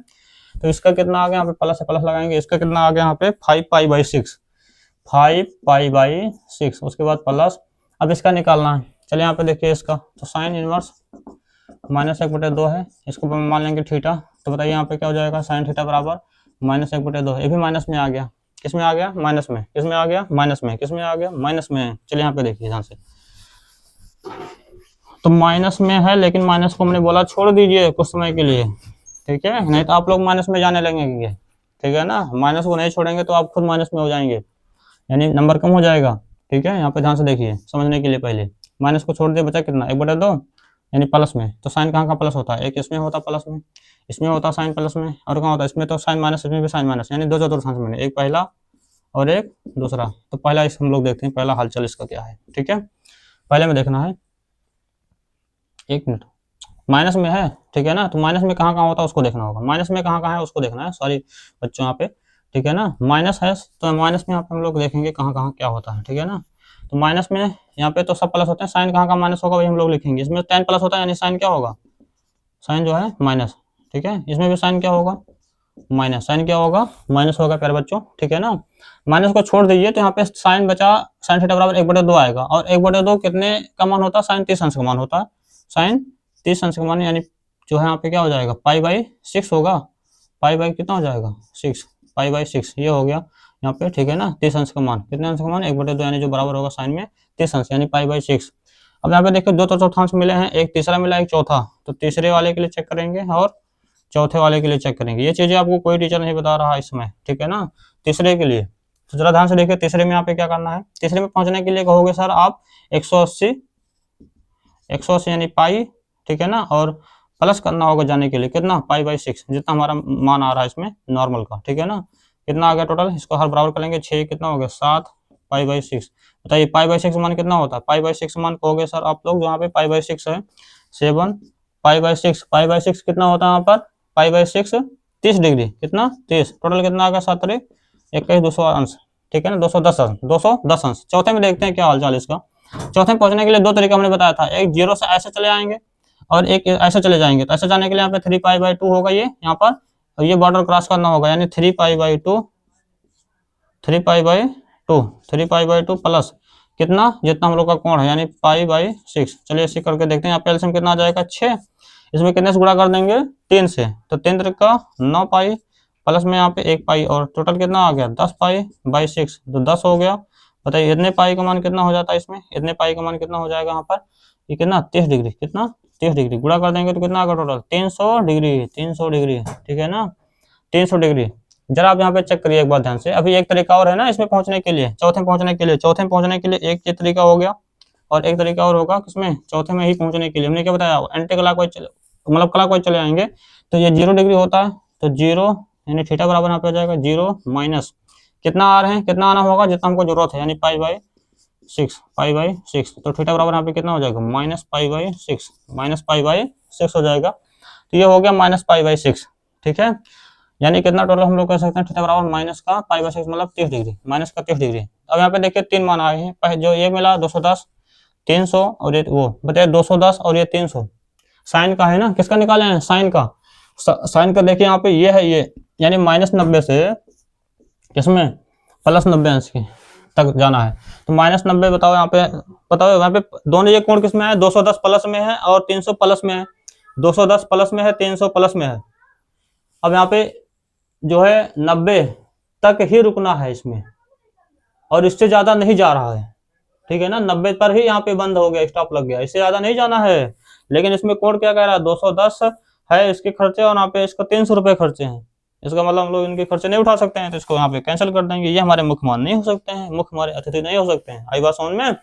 तो इसका कितना आ गया यहाँ पे, प्लस से प्लस लगाएंगे, इसका कितना आ गया यहाँ पे 5π/6, 5π/6, उसके बाद प्लस। अब इसका निकालना है, चलिए यहाँ पे देखिए इसका, तो साइन इनवर्स -1/2 है, इसको मान लेंगे थीटा। तो बताइए यहाँ पे क्या हो जाएगा, साइन थीटा बराबर -1/2। ये भी माइनस में आ गया, किस में आ गया माइनस में, किस में आ गया माइनस में, किस में आ गया माइनस में। चलिए यहाँ पे देखिए ध्यान से, तो माइनस में है, लेकिन माइनस को हमने बोला छोड़ दीजिए कुछ समय के लिए, ठीक है, नहीं तो आप लोग माइनस में जाने लगेंगे। ठीक है ना, माइनस को नहीं छोड़ेंगे तो आप खुद माइनस में हो जाएंगे, यानी नंबर कम हो जाएगा। ठीक है, यहाँ पे ध्यान से देखिए समझने के लिए, पहले माइनस को छोड़ दिए, बचा कितना 1/2, यानी प्लस में। तो साइन कहाँ का प्लस होता है, एक इसमें होता प्लस में, इसमें होता साइन प्लस में, और कहाँ होता है इसमें तो साइन माइनस, इसमें भी साइन माइनस, यानी दो चतुर्थांश में, एक पहला और एक दूसरा। तो पहला इस हम लोग देखते हैं, पहला हलचल इसका क्या है। ठीक है, पहले में देखना है, एक मिनट, माइनस में है, ठीक है ना, तो माइनस में कहाँ कहाँ होता है उसको देखना होगा, माइनस में कहाँ कहाँ है उसको देखना है, सॉरी बच्चों यहाँ पे। ठीक है ना, माइनस है तो माइनस में यहाँ पे हम लोग देखेंगे कहाँ कहाँ क्या होता है। ठीक है ना, तो माइनस में यहाँ पे तो सब प्लस होते हैं, साइन कहाँ का माइनस होगा वही हम लोग लिखेंगे। इसमें टेन प्लस होता है, यानी साइन क्या होगा, साइन जो है माइनस। ठीक है, इसमें भी साइन क्या होगा माइनस, साइन क्या होगा माइनस होगा प्यारे बच्चों। ठीक है ना, माइनस को छोड़ दीजिए तो यहाँ पे साइन बचा, साइन थीटा बराबर 1/2 आएगा, और 1/2 कितने का मान होता है, साइन 30 अंश का मान होता है, साइन 30 अंश का मान, यानी जो है यहाँ पे क्या हो जाएगा π/6 होगा, कितना हो जाएगा 6, π/6 ये हो गया यहाँ पे। ठीक है ना, 30 अंश का मान, कितने अंश का मान 1/2, यानी जो बराबर होगा साइन में 30 अंश, यानी π/6। अब यहाँ पे देखिए दो चतुर्थांश मिले हैं, एक तीसरा मिला एक चौथा, तो तीसरे वाले के लिए चेक करेंगे और चौथे वाले के लिए चेक करेंगे। ये चीजें आपको कोई टीचर नहीं बता रहा इसमें, ठीक है ना, तीसरे के लिए। तो जरा ध्यान से देखिए, तीसरे में यहाँ पे क्या करना है, तीसरे में पहुंचने के लिए कहोगे सर आप 180 यानी पाई, ठीक है ना, और प्लस करना होगा जाने के लिए कितना π/6, जितना हमारा मान आ रहा है इसमें नॉर्मल का। ठीक है ना, कितना आ गया टोटल, इसको हर बराबर करेंगे 6, कितना हो गया 7 π/6। बताइए π/6 मान कितना होता है, π/6 मान कहोगे सर आप लोग, जहाँ पे π/6 है 7 π/6 कितना होता है यहाँ पर π/6 30 डिग्री, कितना 30, टोटल कितना आ गया 7 × 21 200 अंश। ठीक है ना, 210 अंश, 210 अंश। चौथे में देखते हैं क्या हालचाल इसका। चौथे में पहुंचने के लिए दो तरीका हमने बताया था, एक 0 से ऐसे चले आएंगे और एक ऐसे चले जाएंगे। तो ऐसे जाने के लिए यहाँ पे 3π/2 होगा ये यहाँ पर, और ये बॉर्डर क्रॉस करना होगा, यानी 3π/2 प्लस कितना, जितना हम लोग का कोण है, यानी π/6। चलिए इसी करके देखते हैं, यहाँ पे एलसीएम कितना आ जाएगा 6, इसमें कितने से गुणा कर देंगे 3 से, तो 3 × 9 पाई, प्लस में यहाँ पे 1 पाई, और टोटल कितना आ गया 10π/6, तो 10 हो गया। बताइए इतने पाई का मान कितना हो जाता है इसमें, इतने पाई का मान कितना हो जाएगा यहाँ पर, ये कितना 30 डिग्री, कितना 30 डिग्री, गुणा कर देंगे तो कितना आएगा टोटल 300 डिग्री, 300 डिग्री। ठीक है ना, 300 डिग्री। जरा आप यहाँ पे चेक करिए एक बार ध्यान से। अभी एक तरीका और है ना इसमें पहुंचने के लिए, चौथे में पहुंचने के लिए एक ये तरीका हो गया, और एक तरीका और होगा किसमें, चौथे में ही पहुंचने के लिए। हमने क्या बताया, एंटी क्लॉकवाइज मतलब क्लॉकवाइज चले आएंगे। तो ये 0 डिग्री होता है, तो 0 यानी थीटा बराबर यहाँ पे हो जाएगा 0 माइनस कितना आर है, कितना आना होगा जितना हमको जरूरत है, यानी पाई बाई 6। तो थीटा बराबर यहाँ पे कितना हो जाएगा, माइनस पाई बाई 6 हो जाएगा। तो ये हो गया माइनस पाई बाई 6, ठीक है। यानी कितना टोटल हम लोग कह सकते हैं, थीटा बराबर माइनस का पाई बाई 6 मतलब 30 डिग्री, माइनस का 30 डिग्री। अब यहाँ पे देखिए 3 मान आए हैं, जो ये मिला 210, 300 और ये वो बताइए 210 और ये 300 साइन का है ना, किसका निकाले हैं, साइन का। साइन का देखिए यहाँ पे ये है, ये यानी -90 से किसमें +90 अंश की तक जाना है। तो -90 बताओ यहाँ पे, बताओ यहाँ पे दोनों ये कोण किसमें है, 210 प्लस में है और 300 प्लस में है। 210 प्लस में है, 300 प्लस में है। अब यहाँ पे जो है 90 तक ही रुकना है इसमें, और इससे ज्यादा नहीं जा रहा है, ठीक है ना। 90 पर ही यहाँ पे बंद हो गया, स्टॉप लग गया, इससे ज्यादा नहीं जाना है। लेकिन इसमें कोड क्या कह रहा है, 210 है इसके खर्चे, और यहाँ पे इसका 300 रुपए खर्चे हैं। इसका मतलब हम लोग इनके खर्चे नहीं उठा सकते हैं, तो इसको यहाँ पे कैंसिल कर देंगे। ये हमारे मुख्य मान नहीं हो सकते हैं, मुख्य हमारे अतिथि नहीं हो सकते हैं। आई बात समझ में।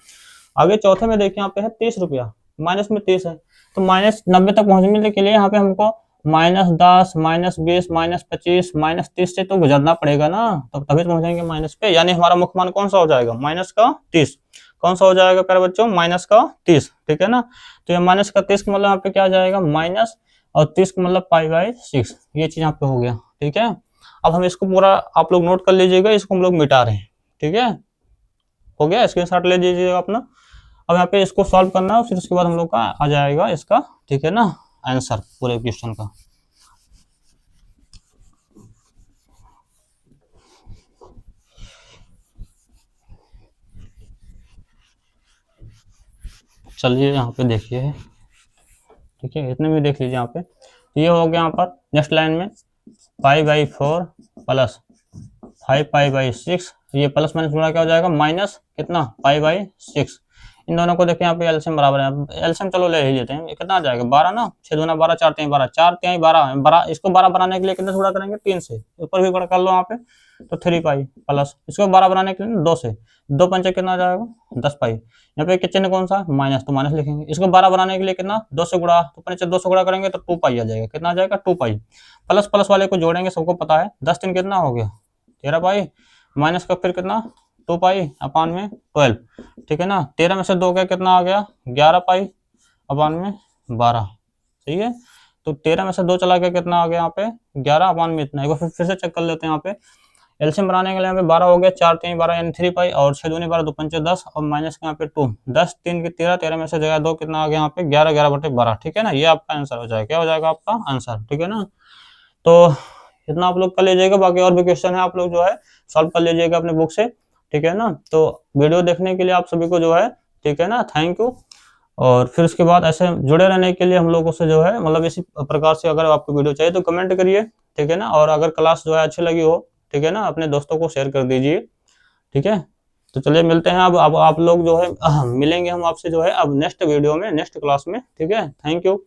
आगे चौथे में देखिए यहाँ पे है 30 रुपया, माइनस में 30 है, तो -90 तक पहुंचने के लिए यहाँ पे हमको -10, -20, -25, -30 से तो गुजरना पड़ेगा ना, तो तभी तो पहुंचेंगे माइनस पे। यानी हमारा मुख्य मान कौन सा हो जाएगा, -30। कौन सा हो जाएगा प्यारे बच्चों, -30, ठीक है ना। तो ये -30 का मतलब यहाँ पे क्या आ जाएगा, माइनस, और 30 का मतलब पाई बाई 6, ये चीज यहाँ पे हो गया, ठीक है। अब हम इसको पूरा आप लोग नोट कर लीजिएगा, इसको हम लोग मिटा रहे हैं, ठीक है। हो गया, स्क्रीनशॉट ले लीजिएगा अपना। अब यहाँ पे इसको सॉल्व करना है, फिर उसके बाद हम लोग का आ जाएगा इसका, ठीक है ना, आंसर पूरे क्वेश्चन का। चलिए यहाँ पे देखिए, ठीक है, इतने में देख लीजिए यहाँ पे। ये हो गया यहाँ पर नेक्स्ट लाइन में π/4 प्लस 5π/6, ये प्लस माइनस गुणा क्या हो जाएगा, माइनस कितना π/6। इन दोनों को देखिए यहाँ पे एलसीएम बराबर है, एलसीएम चलो ले ही लेते हैं। कितना आ जाएगा, 12 ना, 6 दूना 12, 4 तिहाई 12, 4 तिहाई 12। इसको 12 बनाने के लिए कितना गुणा करेंगे, 3 से, ऊपर भी गुणा कर लो यहाँ पे, तो 3π प्लस इसको 12 बनाने के लिए 2 से, 2 पंचे कितना आ जाएगा, 10π। यहाँ पे चिन्ह कौन सा, माइनस, तो माइनस लिखेंगे। इसको 12 बनाने के लिए कितना, 2 से गुणा, तो पंचे 2 से गुणा करेंगे तो 2π आ जाएगा। कितना आ जाएगा, 2π। प्लस प्लस वाले को जोड़ेंगे, सबको पता है, 10 3 कितना हो गया, 13π, माइनस का फिर कितना, 2π अपान में 12, ठीक है ना। 13 में से 2 गया, कितना आ गया, 11π अपान में 12, सही है। तो 13 में से 2 चला गया, कितना आ गया यहाँ पे, 11 अपान में इतना। एक बार फिर से चेक कर लेते हैं यहाँ पे। एलसीएम बनाने के लिए यहाँ पे 12 हो गया, 4 3 12 यानी 3π, और 6 दूनी 12, 2 पंचे 10, और माइनस के यहाँ पे 2, 10 3 की 13, 13 में से जगह 2 कितना आ गया यहाँ पे, 11 11/12, ठीक है ना। ये आपका आंसर हो जाएगा, क्या हो जाएगा आपका आंसर, ठीक है ना। तो इतना आप लोग कर लीजिएगा, बाकी और भी क्वेश्चन है आप लोग जो है सॉल्व कर लीजिएगा अपने बुक से, ठीक है ना। तो वीडियो देखने के लिए आप सभी को जो है, ठीक है ना, थैंक यू। और फिर उसके बाद ऐसे जुड़े रहने के लिए हम लोगों से जो है, मतलब इसी प्रकार से अगर आपको वीडियो चाहिए तो कमेंट करिए, ठीक है ना। और अगर क्लास जो है अच्छी लगी हो, ठीक है ना, अपने दोस्तों को शेयर कर दीजिए, ठीक है। तो चलिए मिलते हैं अब आप लोग जो है मिलेंगे हम आपसे जो है अब नेक्स्ट वीडियो में, नेक्स्ट क्लास में, ठीक है। Thank you.